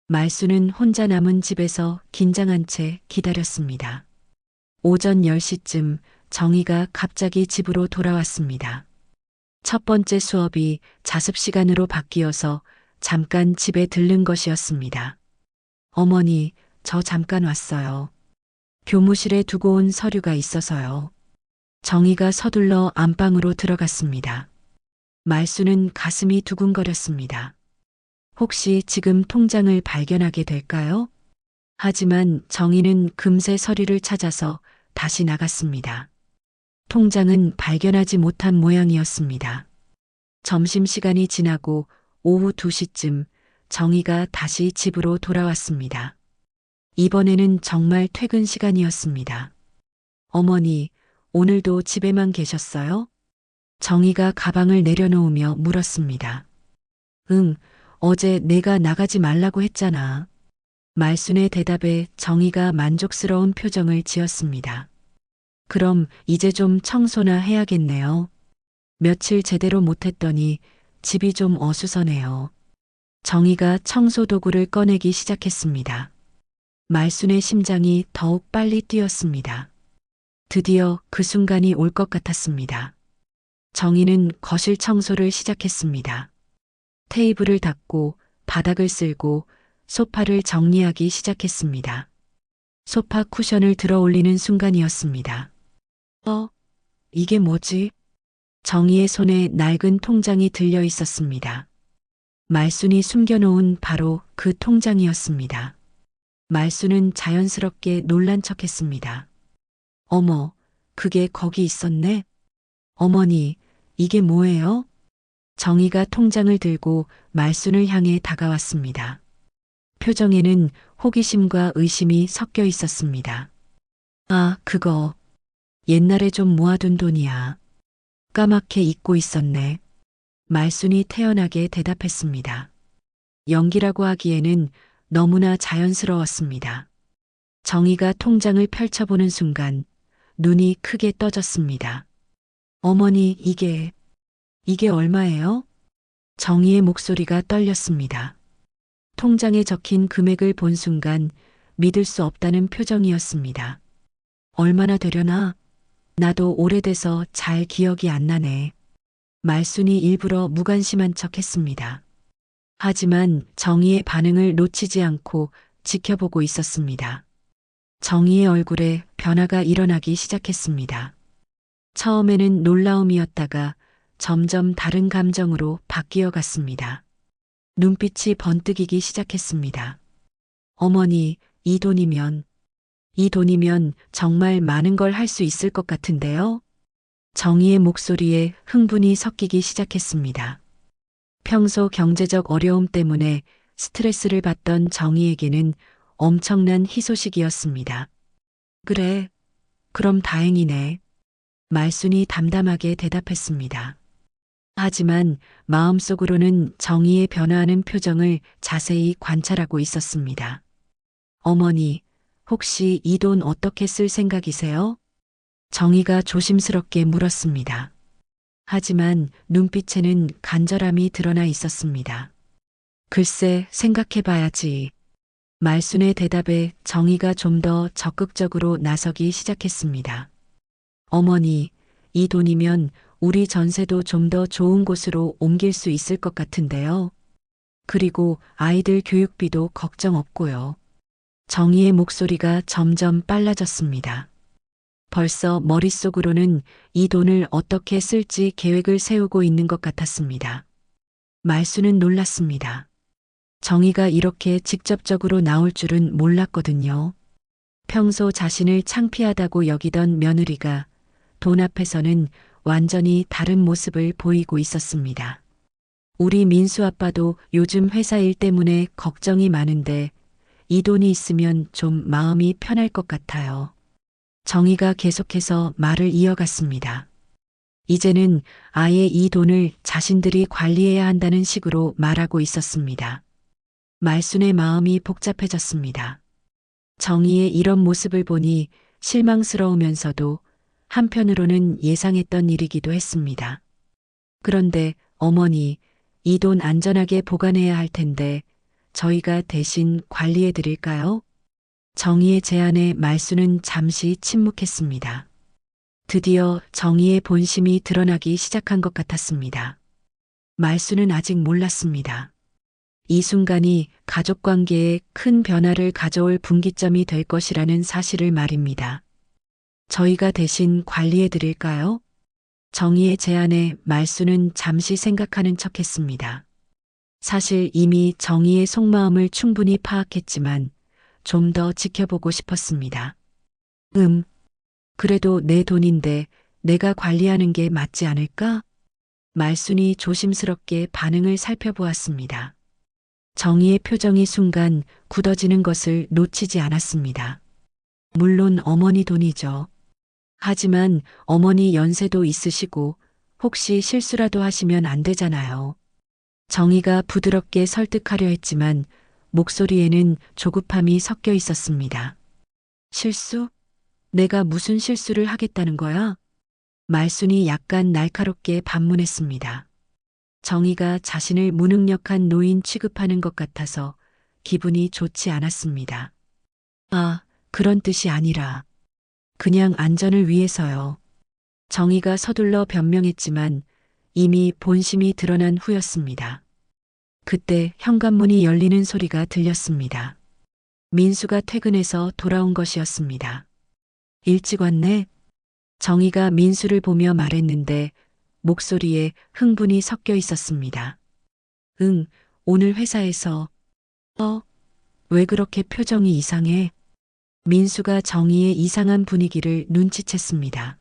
말수는 혼자 남은 집에서 긴장한 채 기다렸습니다. 오전 10시쯤 정희가 갑자기 집으로 돌아왔습니다. 첫 번째 수업이 자습 시간으로 바뀌어서 잠깐 집에 들른 것이었습니다. 어머니, 저 잠깐 왔어요. 교무실에 두고 온 서류가 있어서요. 정희가 서둘러 안방으로 들어갔습니다. 말수는 가슴이 두근거렸습니다. 혹시 지금 통장을 발견하게 될까요? 하지만 정희는 금세 서류를 찾아서 다시 나갔습니다. 통장은 발견하지 못한 모양이었습니다. 점심시간이 지나고 오후 2시쯤 정희가 다시 집으로 돌아왔습니다. 이번에는 정말 퇴근 시간이었습니다. 어머니, 오늘도 집에만 계셨어요? 정희가 가방을 내려놓으며 물었습니다. 응, 어제 내가 나가지 말라고 했잖아. 말순의 대답에 정희가 만족스러운 표정을 지었습니다. 그럼 이제 좀 청소나 해야겠네요. 며칠 제대로 못했더니 집이 좀 어수선해요. 정희가 청소 도구를 꺼내기 시작했습니다. 말순의 심장이 더욱 빨리 뛰었습니다. 드디어 그 순간이 올 것 같았습니다. 정희는 거실 청소를 시작했습니다. 테이블을 닦고 바닥을 쓸고 소파를 정리하기 시작했습니다. 소파 쿠션을 들어 올리는 순간이었습니다. 이게 뭐지? 정희의 손에 낡은 통장이 들려 있었습니다. 말순이 숨겨놓은 바로 그 통장이었습니다. 말순은 자연스럽게 놀란 척했습니다. 어머, 그게 거기 있었네? 어머니, 이게 뭐예요? 정희가 통장을 들고 말순을 향해 다가왔습니다. 표정에는 호기심과 의심이 섞여 있었습니다. 아, 그거. 옛날에 좀 모아둔 돈이야. 까맣게 잊고 있었네. 말순이 태연하게 대답했습니다. 연기라고 하기에는 너무나 자연스러웠습니다. 정희가 통장을 펼쳐보는 순간 눈이 크게 떠졌습니다. 어머니, 이게 이게 얼마예요? 정희의 목소리가 떨렸습니다. 통장에 적힌 금액을 본 순간 믿을 수 없다는 표정이었습니다. 얼마나 되려나? 나도 오래돼서 잘 기억이 안 나네. 말순이 일부러 무관심한 척 했습니다. 하지만 정희의 반응을 놓치지 않고 지켜보고 있었습니다. 정희의 얼굴에 변화가 일어나기 시작했습니다. 처음에는 놀라움이었다가 점점 다른 감정으로 바뀌어 갔습니다. 눈빛이 번뜩이기 시작했습니다. 어머니, 이 돈이면 정말 많은 걸 할 수 있을 것 같은데요? 정희의 목소리에 흥분이 섞이기 시작했습니다. 평소 경제적 어려움 때문에 스트레스를 받던 정희에게는 엄청난 희소식이었습니다. 그래, 그럼 다행이네. 말순이 담담하게 대답했습니다. 하지만 마음속으로는 정희의 변화하는 표정을 자세히 관찰하고 있었습니다. 어머니, 혹시 이 돈 어떻게 쓸 생각이세요? 정희가 조심스럽게 물었습니다. 하지만 눈빛에는 간절함이 드러나 있었습니다. 글쎄, 생각해봐야지. 말순의 대답에 정희가 좀 더 적극적으로 나서기 시작했습니다. 어머니, 이 돈이면 우리 전세도 좀 더 좋은 곳으로 옮길 수 있을 것 같은데요. 그리고 아이들 교육비도 걱정 없고요. 정희의 목소리가 점점 빨라졌습니다. 벌써 머릿속으로는 이 돈을 어떻게 쓸지 계획을 세우고 있는 것 같았습니다. 말수는 놀랐습니다. 정희가 이렇게 직접적으로 나올 줄은 몰랐거든요. 평소 자신을 창피하다고 여기던 며느리가 돈 앞에서는 완전히 다른 모습을 보이고 있었습니다. 우리 민수 아빠도 요즘 회사 일 때문에 걱정이 많은데 이 돈이 있으면 좀 마음이 편할 것 같아요. 정희가 계속해서 말을 이어갔습니다. 이제는 아예 이 돈을 자신들이 관리해야 한다는 식으로 말하고 있었습니다. 말순의 마음이 복잡해졌습니다. 정희의 이런 모습을 보니 실망스러우면서도 한편으로는 예상했던 일이기도 했습니다. 그런데 어머니, 이 돈 안전하게 보관해야 할 텐데 저희가 대신 관리해 드릴까요? 정희의 제안에 말수는 잠시 침묵했습니다. 드디어 정희의 본심이 드러나기 시작한 것 같았습니다. 말수는 아직 몰랐습니다. 이 순간이 가족 관계에 큰 변화를 가져올 분기점이 될 것이라는 사실을 말입니다. 저희가 대신 관리해 드릴까요? 정희의 제안에 말수는 잠시 생각하는 척 했습니다. 사실 이미 정희의 속마음을 충분히 파악했지만 좀 더 지켜보고 싶었습니다. 그래도 내 돈인데 내가 관리하는 게 맞지 않을까? 말순이 조심스럽게 반응을 살펴보았습니다. 정희의 표정이 순간 굳어지는 것을 놓치지 않았습니다. 물론 어머니 돈이죠. 하지만 어머니 연세도 있으시고 혹시 실수라도 하시면 안 되잖아요. 정희가 부드럽게 설득하려 했지만 목소리에는 조급함이 섞여 있었습니다. 실수? 내가 무슨 실수를 하겠다는 거야? 말순이 약간 날카롭게 반문했습니다. 정희가 자신을 무능력한 노인 취급하는 것 같아서 기분이 좋지 않았습니다. 아, 그런 뜻이 아니라 그냥 안전을 위해서요. 정희가 서둘러 변명했지만 이미 본심이 드러난 후였습니다. 그때 현관문이 열리는 소리가 들렸습니다. 민수가 퇴근해서 돌아온 것이었습니다. 일찍 왔네? 정희가 민수를 보며 말했는데 목소리에 흥분이 섞여 있었습니다. 응, 오늘 회사에서. 왜 그렇게 표정이 이상해? 민수가 정희의 이상한 분위기를 눈치챘습니다.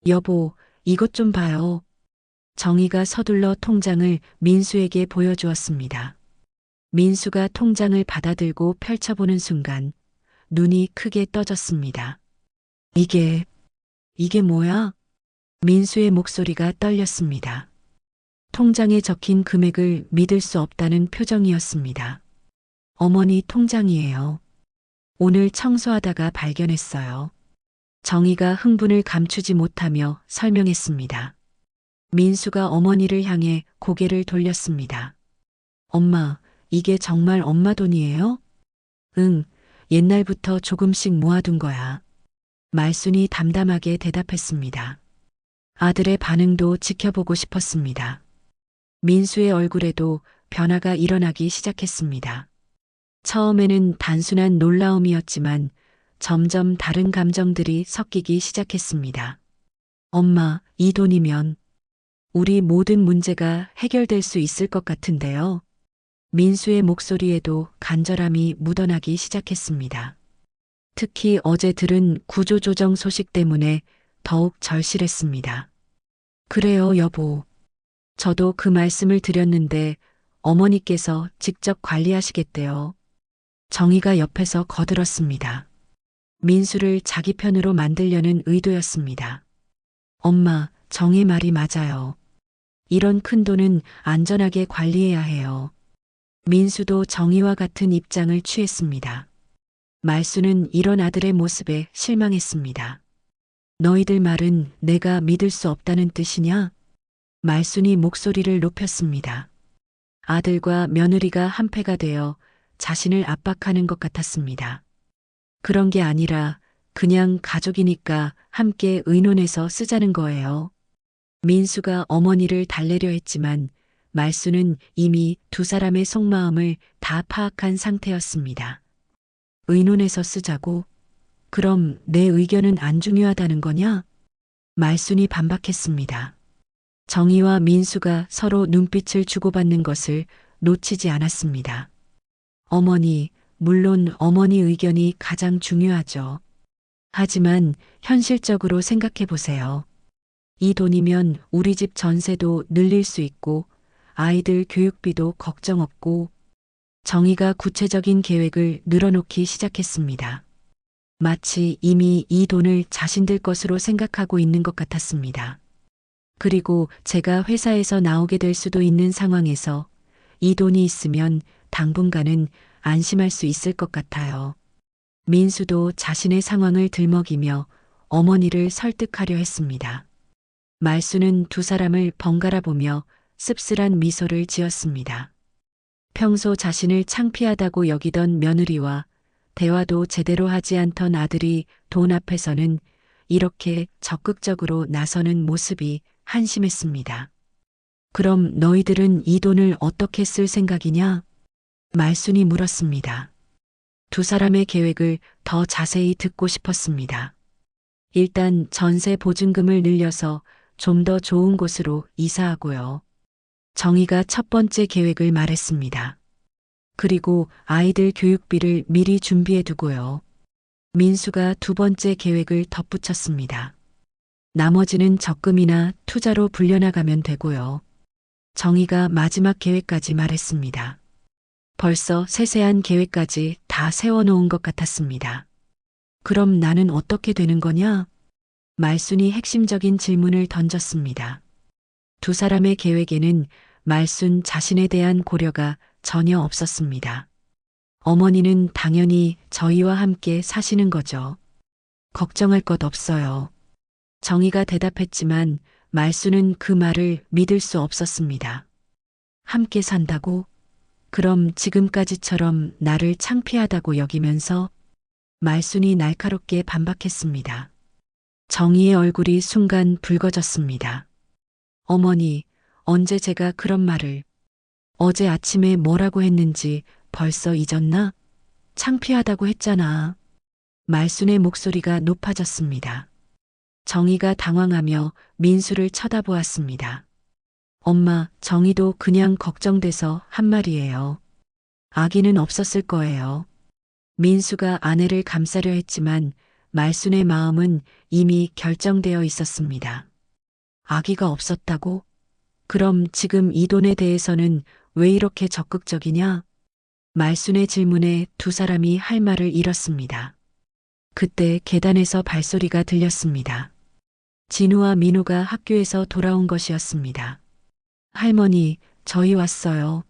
여보, 이것 좀 봐요. 정희가 서둘러 통장을 민수에게 보여주었습니다. 민수가 통장을 받아들고 펼쳐보는 순간 눈이 크게 떠졌습니다. 이게 뭐야? 민수의 목소리가 떨렸습니다. 통장에 적힌 금액을 믿을 수 없다는 표정이었습니다. 어머니 통장이에요. 오늘 청소하다가 발견했어요. 정희가 흥분을 감추지 못하며 설명했습니다. 민수가 어머니를 향해 고개를 돌렸습니다. 엄마, 이게 정말 엄마 돈이에요? 응, 옛날부터 조금씩 모아둔 거야. 말순이 담담하게 대답했습니다. 아들의 반응도 지켜보고 싶었습니다. 민수의 얼굴에도 변화가 일어나기 시작했습니다. 처음에는 단순한 놀라움이었지만 점점 다른 감정들이 섞이기 시작했습니다. 엄마, 이 돈이면 우리 모든 문제가 해결될 수 있을 것 같은데요. 민수의 목소리에도 간절함이 묻어나기 시작했습니다. 특히 어제 들은 구조조정 소식 때문에 더욱 절실했습니다. 그래요, 여보. 저도 그 말씀을 드렸는데 어머니께서 직접 관리하시겠대요. 정희가 옆에서 거들었습니다. 민수를 자기 편으로 만들려는 의도였습니다. 엄마, 정희 말이 맞아요. 이런 큰 돈은 안전하게 관리해야 해요. 민수도 정희와 같은 입장을 취했습니다. 말수는 이런 아들의 모습에 실망했습니다. 너희들 말은 내가 믿을 수 없다는 뜻이냐? 말순이 목소리를 높였습니다. 아들과 며느리가 한패가 되어 자신을 압박하는 것 같았습니다. 그런 게 아니라 그냥 가족이니까 함께 의논해서 쓰자는 거예요. 민수가 어머니를 달래려 했지만 말수는 이미 두 사람의 속마음을 다 파악한 상태였습니다. 의논해서 쓰자고? 그럼 내 의견은 안 중요하다는 거냐? 말순이 반박했습니다. 정희와 민수가 서로 눈빛을 주고받는 것을 놓치지 않았습니다. 어머니, 물론 어머니 의견이 가장 중요하죠. 하지만 현실적으로 생각해 보세요. 이 돈이면 우리 집 전세도 늘릴 수 있고 아이들 교육비도 걱정 없고. 정희가 구체적인 계획을 늘어놓기 시작했습니다. 마치 이미 이 돈을 자신들 것으로 생각하고 있는 것 같았습니다. 그리고 제가 회사에서 나오게 될 수도 있는 상황에서 이 돈이 있으면 당분간은 안심할 수 있을 것 같아요. 민수도 자신의 상황을 들먹이며 어머니를 설득하려 했습니다. 말수는 두 사람을 번갈아 보며 씁쓸한 미소를 지었습니다. 평소 자신을 창피하다고 여기던 며느리와 대화도 제대로 하지 않던 아들이 돈 앞에서는 이렇게 적극적으로 나서는 모습이 한심했습니다. 그럼 너희들은 이 돈을 어떻게 쓸 생각이냐? 말순이 물었습니다. 두 사람의 계획을 더 자세히 듣고 싶었습니다. 일단 전세 보증금을 늘려서 좀 더 좋은 곳으로 이사하고요. 정희가 첫 번째 계획을 말했습니다. 그리고 아이들 교육비를 미리 준비해 두고요. 민수가 두 번째 계획을 덧붙였습니다. 나머지는 적금이나 투자로 불려나가면 되고요. 정희가 마지막 계획까지 말했습니다. 벌써 세세한 계획까지 다 세워놓은 것 같았습니다. 그럼 나는 어떻게 되는 거냐? 말순이 핵심적인 질문을 던졌습니다. 두 사람의 계획에는 말순 자신에 대한 고려가 전혀 없었습니다. 어머니는 당연히 저희와 함께 사시는 거죠. 걱정할 것 없어요. 정희가 대답했지만 말순은 그 말을 믿을 수 없었습니다. 함께 산다고? 그럼 지금까지처럼 나를 창피하다고 여기면서? 말순이 날카롭게 반박했습니다. 정희의 얼굴이 순간 붉어졌습니다. 어머니, 언제 제가 그런 말을, 어제 아침에 뭐라고 했는지 벌써 잊었나? 창피하다고 했잖아. 말순의 목소리가 높아졌습니다. 정희가 당황하며 민수를 쳐다보았습니다. 엄마, 정희도 그냥 걱정돼서 한 말이에요. 아기는 없었을 거예요. 민수가 아내를 감싸려 했지만 말순의 마음은 이미 결정되어 있었습니다. 아기가 없었다고? 그럼 지금 이 돈에 대해서는 왜 이렇게 적극적이냐? 말순의 질문에 두 사람이 할 말을 잃었습니다. 그때 계단에서 발소리가 들렸습니다. 진우와 민우가 학교에서 돌아온 것이었습니다. 할머니, 저희 왔어요.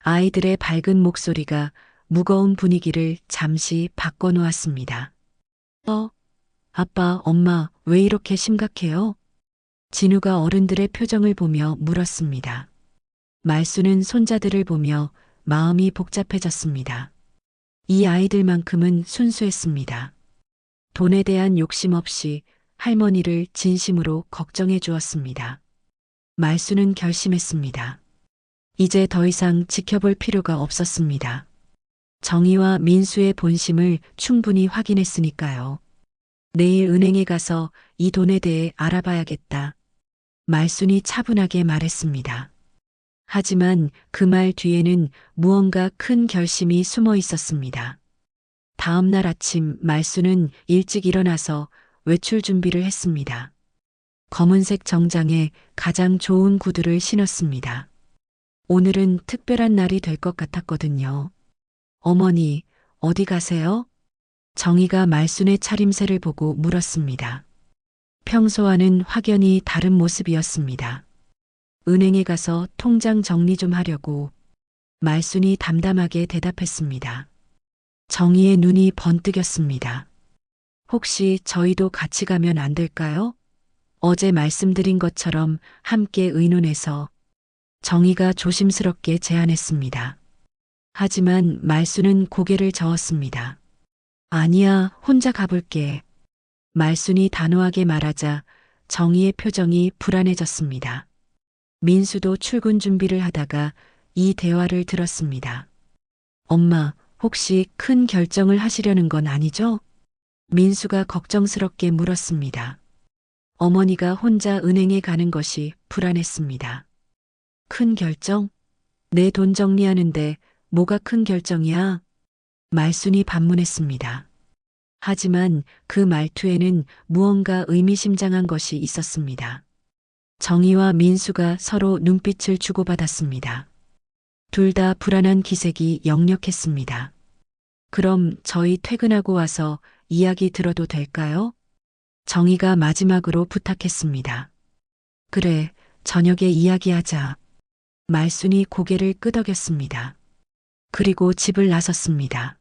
아이들의 밝은 목소리가 무거운 분위기를 잠시 바꿔놓았습니다. 아빠, 엄마, 왜 이렇게 심각해요? 진우가 어른들의 표정을 보며 물었습니다. 말수는 손자들을 보며 마음이 복잡해졌습니다. 이 아이들만큼은 순수했습니다. 돈에 대한 욕심 없이 할머니를 진심으로 걱정해 주었습니다. 말수는 결심했습니다. 이제 더 이상 지켜볼 필요가 없었습니다. 정희와 민수의 본심을 충분히 확인했으니까요. 내일 은행에 가서 이 돈에 대해 알아봐야겠다. 말순이 차분하게 말했습니다. 하지만 그 말 뒤에는 무언가 큰 결심이 숨어 있었습니다. 다음 날 아침 말순은 일찍 일어나서 외출 준비를 했습니다. 검은색 정장에 가장 좋은 구두를 신었습니다. 오늘은 특별한 날이 될 것 같았거든요. 어머니, 어디 가세요? 정희가 말순의 차림새를 보고 물었습니다. 평소와는 확연히 다른 모습이었습니다. 은행에 가서 통장 정리 좀 하려고. 말순이 담담하게 대답했습니다. 정희의 눈이 번뜩였습니다. 혹시 저희도 같이 가면 안 될까요? 어제 말씀드린 것처럼 함께 의논해서. 정희가 조심스럽게 제안했습니다. 하지만 말순은 고개를 저었습니다. 아니야, 혼자 가볼게. 말순이 단호하게 말하자 정희의 표정이 불안해졌습니다. 민수도 출근 준비를 하다가 이 대화를 들었습니다. 엄마, 혹시 큰 결정을 하시려는 건 아니죠? 민수가 걱정스럽게 물었습니다. 어머니가 혼자 은행에 가는 것이 불안했습니다. 큰 결정? 내 돈 정리하는데 뭐가 큰 결정이야? 말순이 반문했습니다. 하지만 그 말투에는 무언가 의미심장한 것이 있었습니다. 정희와 민수가 서로 눈빛을 주고받았습니다. 둘 다 불안한 기색이 역력했습니다. 그럼 저희 퇴근하고 와서 이야기 들어도 될까요? 정희가 마지막으로 부탁했습니다. 그래, 저녁에 이야기하자. 말순이 고개를 끄덕였습니다. 그리고 집을 나섰습니다.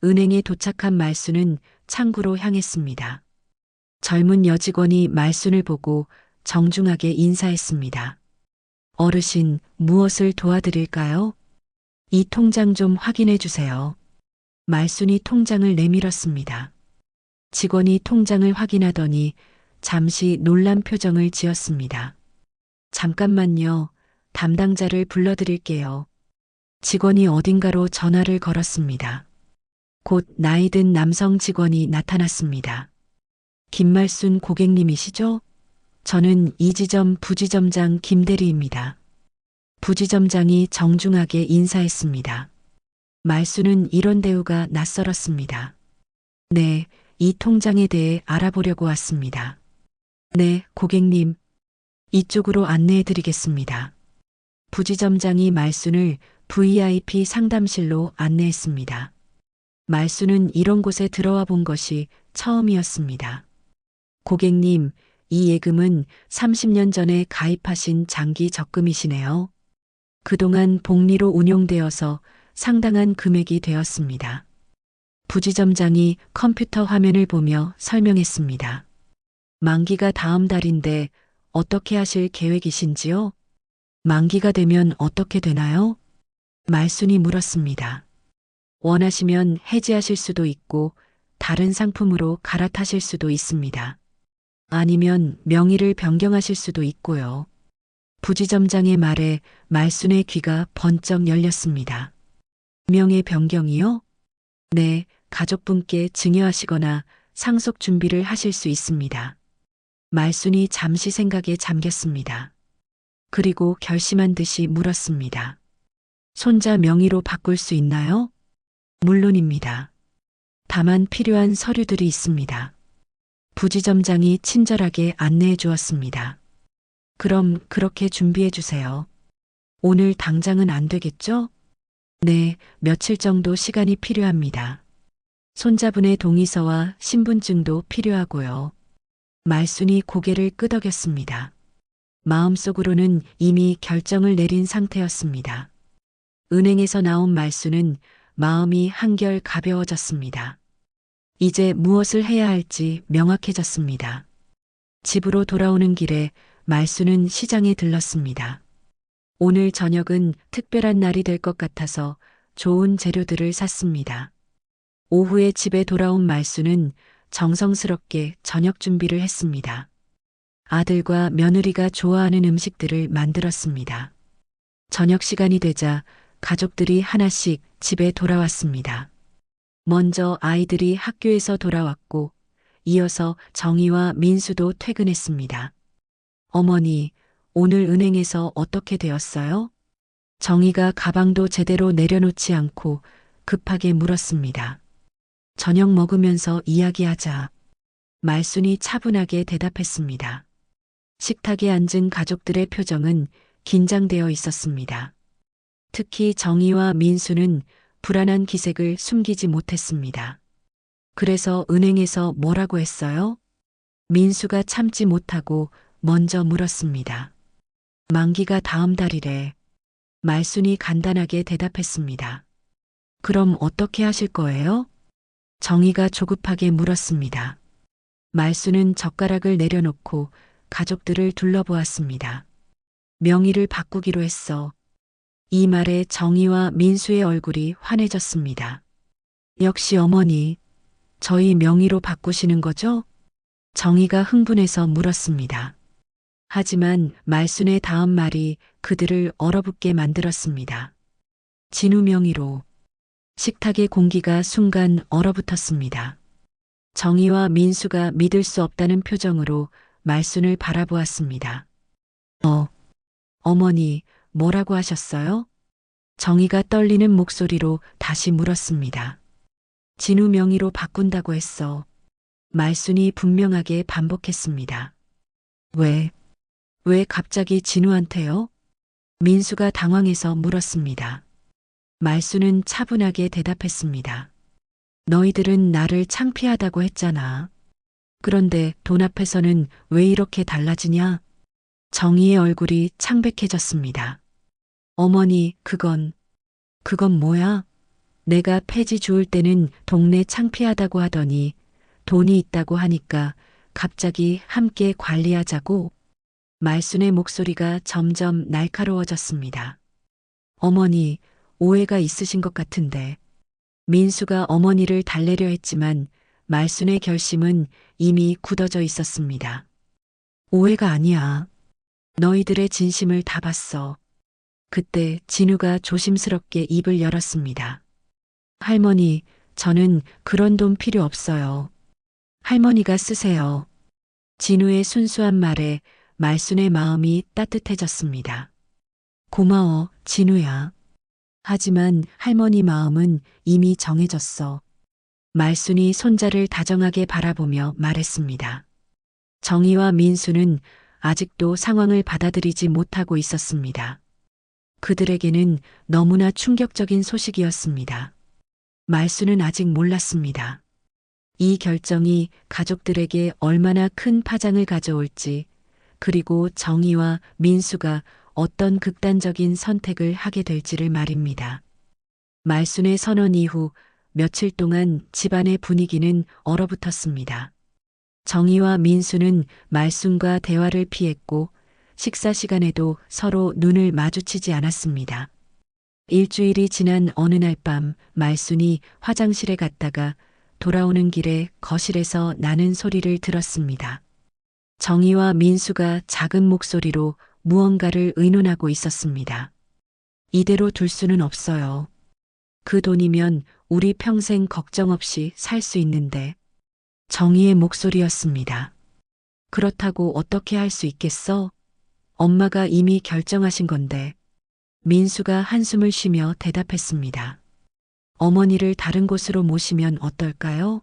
은행에 도착한 말순은 창구로 향했습니다. 젊은 여직원이 말순을 보고 정중하게 인사했습니다. 어르신, 무엇을 도와드릴까요? 이 통장 좀 확인해 주세요. 말순이 통장을 내밀었습니다. 직원이 통장을 확인하더니 잠시 놀란 표정을 지었습니다. 잠깐만요. 담당자를 불러드릴게요. 직원이 어딘가로 전화를 걸었습니다. 곧 나이든 남성 직원이 나타났습니다. 김말순 고객님이시죠? 저는 이 지점 부지점장 김대리입니다. 부지점장이 정중하게 인사했습니다. 말순은 이런 대우가 낯설었습니다. 네, 이 통장에 대해 알아보려고 왔습니다. 네, 고객님. 이쪽으로 안내해 드리겠습니다. 부지점장이 말순을 VIP 상담실로 안내했습니다. 말순은 이런 곳에 들어와 본 것이 처음이었습니다. 고객님, 이 예금은 30년 전에 가입하신 장기 적금이시네요. 그동안 복리로 운용되어서 상당한 금액이 되었습니다. 부지점장이 컴퓨터 화면을 보며 설명했습니다. 만기가 다음 달인데 어떻게 하실 계획이신지요? 만기가 되면 어떻게 되나요? 말순이 물었습니다. 원하시면 해지하실 수도 있고 다른 상품으로 갈아타실 수도 있습니다. 아니면 명의를 변경하실 수도 있고요. 부지점장의 말에 말순의 귀가 번쩍 열렸습니다. 명의 변경이요? 네, 가족분께 증여하시거나 상속 준비를 하실 수 있습니다. 말순이 잠시 생각에 잠겼습니다. 그리고 결심한 듯이 물었습니다. 손자 명의로 바꿀 수 있나요? 물론입니다. 다만 필요한 서류들이 있습니다. 부지점장이 친절하게 안내해 주었습니다. 그럼 그렇게 준비해 주세요. 오늘 당장은 안 되겠죠? 네, 며칠 정도 시간이 필요합니다. 손자분의 동의서와 신분증도 필요하고요. 말순이 고개를 끄덕였습니다. 마음속으로는 이미 결정을 내린 상태였습니다. 은행에서 나온 말순은 마음이 한결 가벼워졌습니다. 이제 무엇을 해야 할지 명확해졌습니다. 집으로 돌아오는 길에 말수는 시장에 들렀습니다. 오늘 저녁은 특별한 날이 될 것 같아서 좋은 재료들을 샀습니다. 오후에 집에 돌아온 말수는 정성스럽게 저녁 준비를 했습니다. 아들과 며느리가 좋아하는 음식들을 만들었습니다. 저녁 시간이 되자 가족들이 하나씩 집에 돌아왔습니다. 먼저 아이들이 학교에서 돌아왔고 이어서 정희와 민수도 퇴근했습니다. 어머니, 오늘 은행에서 어떻게 되었어요? 정희가 가방도 제대로 내려놓지 않고 급하게 물었습니다. 저녁 먹으면서 이야기하자. 말순이 차분하게 대답했습니다. 식탁에 앉은 가족들의 표정은 긴장되어 있었습니다. 특히 정희와 민수는 불안한 기색을 숨기지 못했습니다. 그래서 은행에서 뭐라고 했어요? 민수가 참지 못하고 먼저 물었습니다. 만기가 다음 달이래. 말순이 간단하게 대답했습니다. 그럼 어떻게 하실 거예요? 정희가 조급하게 물었습니다. 말순은 젓가락을 내려놓고 가족들을 둘러보았습니다. 명의를 바꾸기로 했어. 이 말에 정희와 민수의 얼굴이 환해졌습니다. 역시 어머니, 저희 명의로 바꾸시는 거죠? 정희가 흥분해서 물었습니다. 하지만 말순의 다음 말이 그들을 얼어붙게 만들었습니다. 진우 명의로. 식탁의 공기가 순간 얼어붙었습니다. 정희와 민수가 믿을 수 없다는 표정으로 말순을 바라보았습니다. 어머니, 뭐라고 하셨어요? 정희가 떨리는 목소리로 다시 물었습니다. 진우 명의로 바꾼다고 했어. 말순이 분명하게 반복했습니다. 왜 갑자기 진우한테요? 민수가 당황해서 물었습니다. 말순은 차분하게 대답했습니다. 너희들은 나를 창피하다고 했잖아. 그런데 돈 앞에서는 왜 이렇게 달라지냐? 정희의 얼굴이 창백해졌습니다. 어머니, 그건 뭐야? 내가 폐지 주울 때는 동네 창피하다고 하더니 돈이 있다고 하니까 갑자기 함께 관리하자고. 말순의 목소리가 점점 날카로워졌습니다. 어머니, 오해가 있으신 것 같은데. 민수가 어머니를 달래려 했지만 말순의 결심은 이미 굳어져 있었습니다. 오해가 아니야. 너희들의 진심을 다 봤어. 그때 진우가 조심스럽게 입을 열었습니다. 할머니, 저는 그런 돈 필요 없어요. 할머니가 쓰세요. 진우의 순수한 말에 말순의 마음이 따뜻해졌습니다. 고마워, 진우야. 하지만 할머니 마음은 이미 정해졌어. 말순이 손자를 다정하게 바라보며 말했습니다. 정희와 민수는 아직도 상황을 받아들이지 못하고 있었습니다. 그들에게는 너무나 충격적인 소식이었습니다. 말순은 아직 몰랐습니다. 이 결정이 가족들에게 얼마나 큰 파장을 가져올지, 그리고 정희와 민수가 어떤 극단적인 선택을 하게 될지를 말입니다. 말순의 선언 이후 며칠 동안 집안의 분위기는 얼어붙었습니다. 정희와 민수는 말순과 대화를 피했고 식사 시간에도 서로 눈을 마주치지 않았습니다. 일주일이 지난 어느 날 밤 말순이 화장실에 갔다가 돌아오는 길에 거실에서 나는 소리를 들었습니다. 정희와 민수가 작은 목소리로 무언가를 의논하고 있었습니다. 이대로 둘 수는 없어요. 그 돈이면 우리 평생 걱정 없이 살 수 있는데. 정희의 목소리였습니다. 그렇다고 어떻게 할 수 있겠어? 엄마가 이미 결정하신 건데. 민수가 한숨을 쉬며 대답했습니다. 어머니를 다른 곳으로 모시면 어떨까요?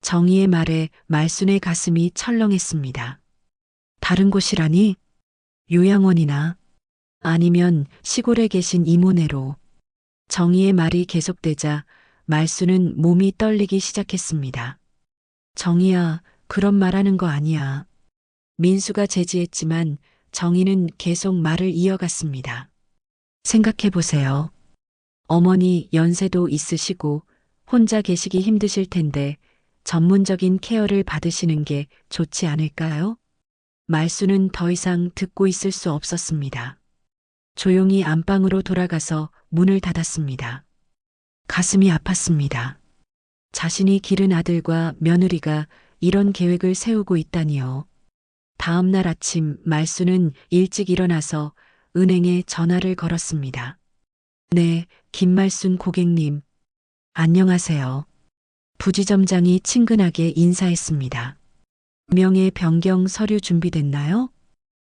정희의 말에 말순의 가슴이 철렁했습니다. 다른 곳이라니? 요양원이나 아니면 시골에 계신 이모네로. 정희의 말이 계속되자 말순은 몸이 떨리기 시작했습니다. 정희야, 그런 말하는 거 아니야. 민수가 제지했지만 정희는 계속 말을 이어갔습니다. 생각해 보세요. 어머니 연세도 있으시고 혼자 계시기 힘드실 텐데 전문적인 케어를 받으시는 게 좋지 않을까요? 말수는 더 이상 듣고 있을 수 없었습니다. 조용히 안방으로 돌아가서 문을 닫았습니다. 가슴이 아팠습니다. 자신이 기른 아들과 며느리가 이런 계획을 세우고 있다니요. 다음 날 아침 말수는 일찍 일어나서 은행에 전화를 걸었습니다. 네, 김말순 고객님. 안녕하세요. 부지점장이 친근하게 인사했습니다. 명예 변경 서류 준비됐나요?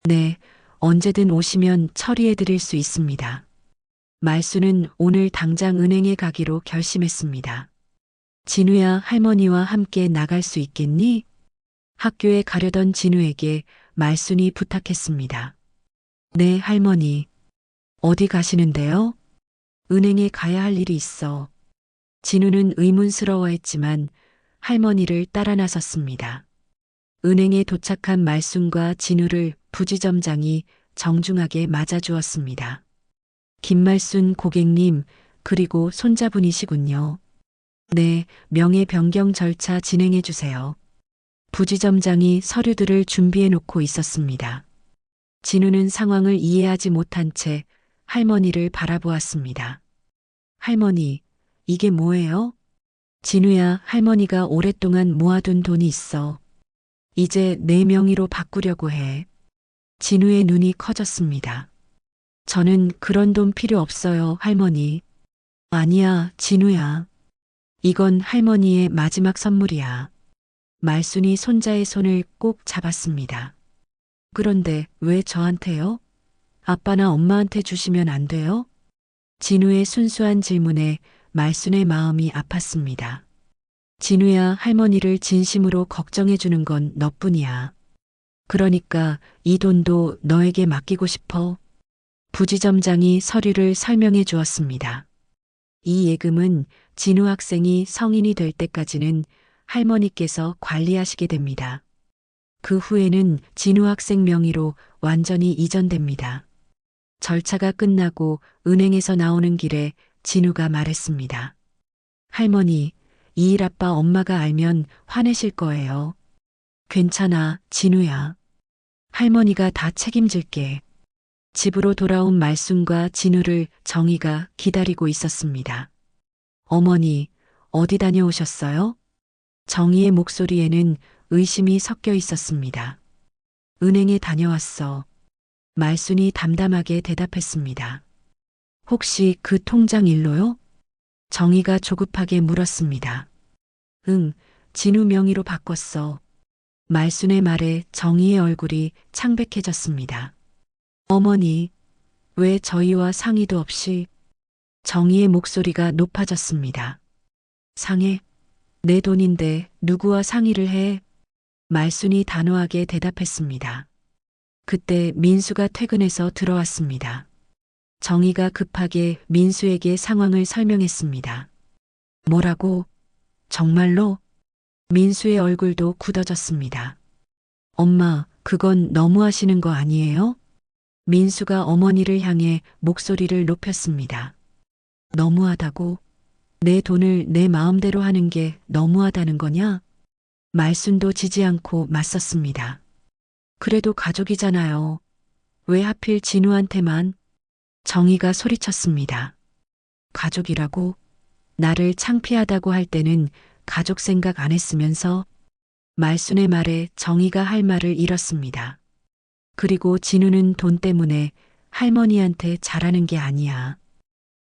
네, 언제든 오시면 처리해 드릴 수 있습니다. 말수는 오늘 당장 은행에 가기로 결심했습니다. 진우야, 할머니와 함께 나갈 수 있겠니? 학교에 가려던 진우에게 말순이 부탁했습니다. 네, 할머니. 어디 가시는데요? 은행에 가야 할 일이 있어. 진우는 의문스러워했지만 할머니를 따라 나섰습니다. 은행에 도착한 말순과 진우를 부지점장이 정중하게 맞아주었습니다. 김말순 고객님, 그리고 손자분이시군요. 네, 명예 변경 절차 진행해 주세요. 부지점장이 서류들을 준비해 놓고 있었습니다. 진우는 상황을 이해하지 못한 채 할머니를 바라보았습니다. 할머니, 이게 뭐예요? 진우야, 할머니가 오랫동안 모아둔 돈이 있어. 이제 내 명의로 바꾸려고 해. 진우의 눈이 커졌습니다. 저는 그런 돈 필요 없어요, 할머니. 아니야, 진우야. 이건 할머니의 마지막 선물이야. 말순이 손자의 손을 꼭 잡았습니다. 그런데 왜 저한테요? 아빠나 엄마한테 주시면 안 돼요? 진우의 순수한 질문에 말순의 마음이 아팠습니다. 진우야, 할머니를 진심으로 걱정해 주는 건 너뿐이야. 그러니까 이 돈도 너에게 맡기고 싶어. 부지점장이 서류를 설명해 주었습니다. 이 예금은 진우 학생이 성인이 될 때까지는 할머니께서 관리하시게 됩니다. 그 후에는 진우 학생 명의로 완전히 이전됩니다. 절차가 끝나고 은행에서 나오는 길에 진우가 말했습니다. 할머니, 이 일 아빠 엄마가 알면 화내실 거예요. 괜찮아, 진우야. 할머니가 다 책임질게. 집으로 돌아온 말순과 진우를 정희가 기다리고 있었습니다. 어머니, 어디 다녀오셨어요? 정희의 목소리에는 의심이 섞여 있었습니다. 은행에 다녀왔어. 말순이 담담하게 대답했습니다. 혹시 그 통장 일로요? 정희가 조급하게 물었습니다. 응, 진우 명의로 바꿨어. 말순의 말에 정희의 얼굴이 창백해졌습니다. 어머니, 왜 저희와 상의도 없이? 정희의 목소리가 높아졌습니다. 상해? 내 돈인데 누구와 상의를 해? 말순이 단호하게 대답했습니다. 그때 민수가 퇴근해서 들어왔습니다. 정희가 급하게 민수에게 상황을 설명했습니다. 뭐라고? 정말로? 민수의 얼굴도 굳어졌습니다. 엄마, 그건 너무하시는 거 아니에요? 민수가 어머니를 향해 목소리를 높였습니다. 너무하다고? 내 돈을 내 마음대로 하는 게 너무하다는 거냐? 말순도 지지 않고 맞섰습니다. 그래도 가족이잖아요. 왜 하필 진우한테만? 정희가 소리쳤습니다. 가족이라고? 나를 창피하다고 할 때는 가족 생각 안 했으면서? 말순의 말에 정희가 할 말을 잃었습니다. 그리고 진우는 돈 때문에 할머니한테 잘하는 게 아니야.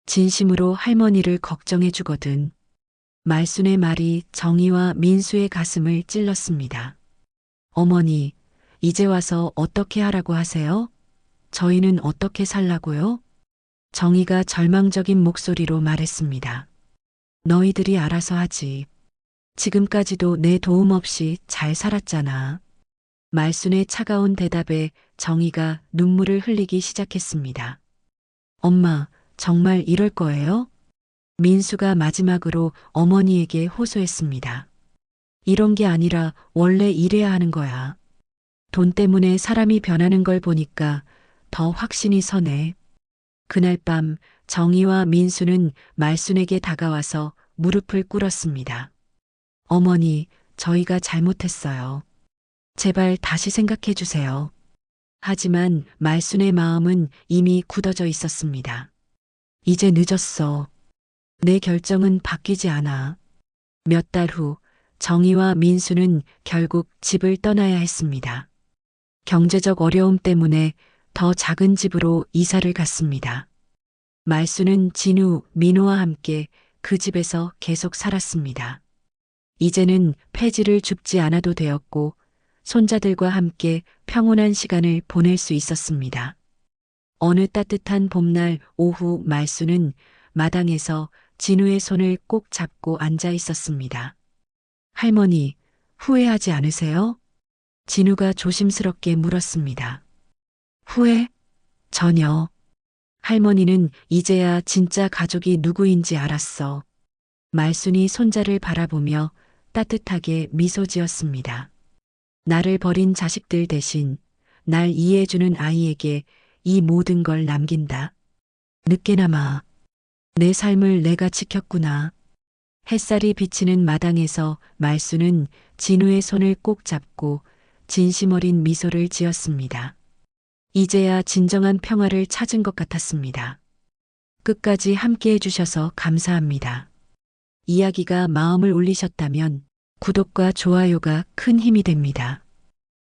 진심으로 할머니를 걱정해 주거든. 말순의 말이 정희와 민수의 가슴을 찔렀습니다. 어머니, 이제 와서 어떻게 하라고 하세요? 저희는 어떻게 살라고요? 정희가 절망적인 목소리로 말했습니다. 너희들이 알아서 하지. 지금까지도 내 도움 없이 잘 살았잖아. 말순의 차가운 대답에 정희가 눈물을 흘리기 시작했습니다. 엄마, 정말 이럴 거예요? 민수가 마지막으로 어머니에게 호소했습니다. 이런 게 아니라 원래 이래야 하는 거야. 돈 때문에 사람이 변하는 걸 보니까 더 확신이 서네. 그날 밤 정희와 민수는 말순에게 다가와서 무릎을 꿇었습니다. 어머니, 저희가 잘못했어요. 제발 다시 생각해 주세요. 하지만 말순의 마음은 이미 굳어져 있었습니다. 이제 늦었어. 내 결정은 바뀌지 않아. 몇 달 후 정희와 민수는 결국 집을 떠나야 했습니다. 경제적 어려움 때문에 더 작은 집으로 이사를 갔습니다. 말수는 진우, 민호와 함께 그 집에서 계속 살았습니다. 이제는 폐지를 줍지 않아도 되었고 손자들과 함께 평온한 시간을 보낼 수 있었습니다. 어느 따뜻한 봄날 오후 말수는 마당에서 진우의 손을 꼭 잡고 앉아 있었습니다. 할머니, 후회하지 않으세요? 진우가 조심스럽게 물었습니다. 후회? 전혀. 할머니는 이제야 진짜 가족이 누구인지 알았어. 말순이 손자를 바라보며 따뜻하게 미소 지었습니다. 나를 버린 자식들 대신 날 이해해주는 아이에게 이 모든 걸 남긴다. 늦게나마 내 삶을 내가 지켰구나. 햇살이 비치는 마당에서 말순은 진우의 손을 꼭 잡고 진심 어린 미소를 지었습니다. 이제야 진정한 평화를 찾은 것 같았습니다. 끝까지 함께 해주셔서 감사합니다. 이야기가 마음을 울리셨다면 구독과 좋아요가 큰 힘이 됩니다.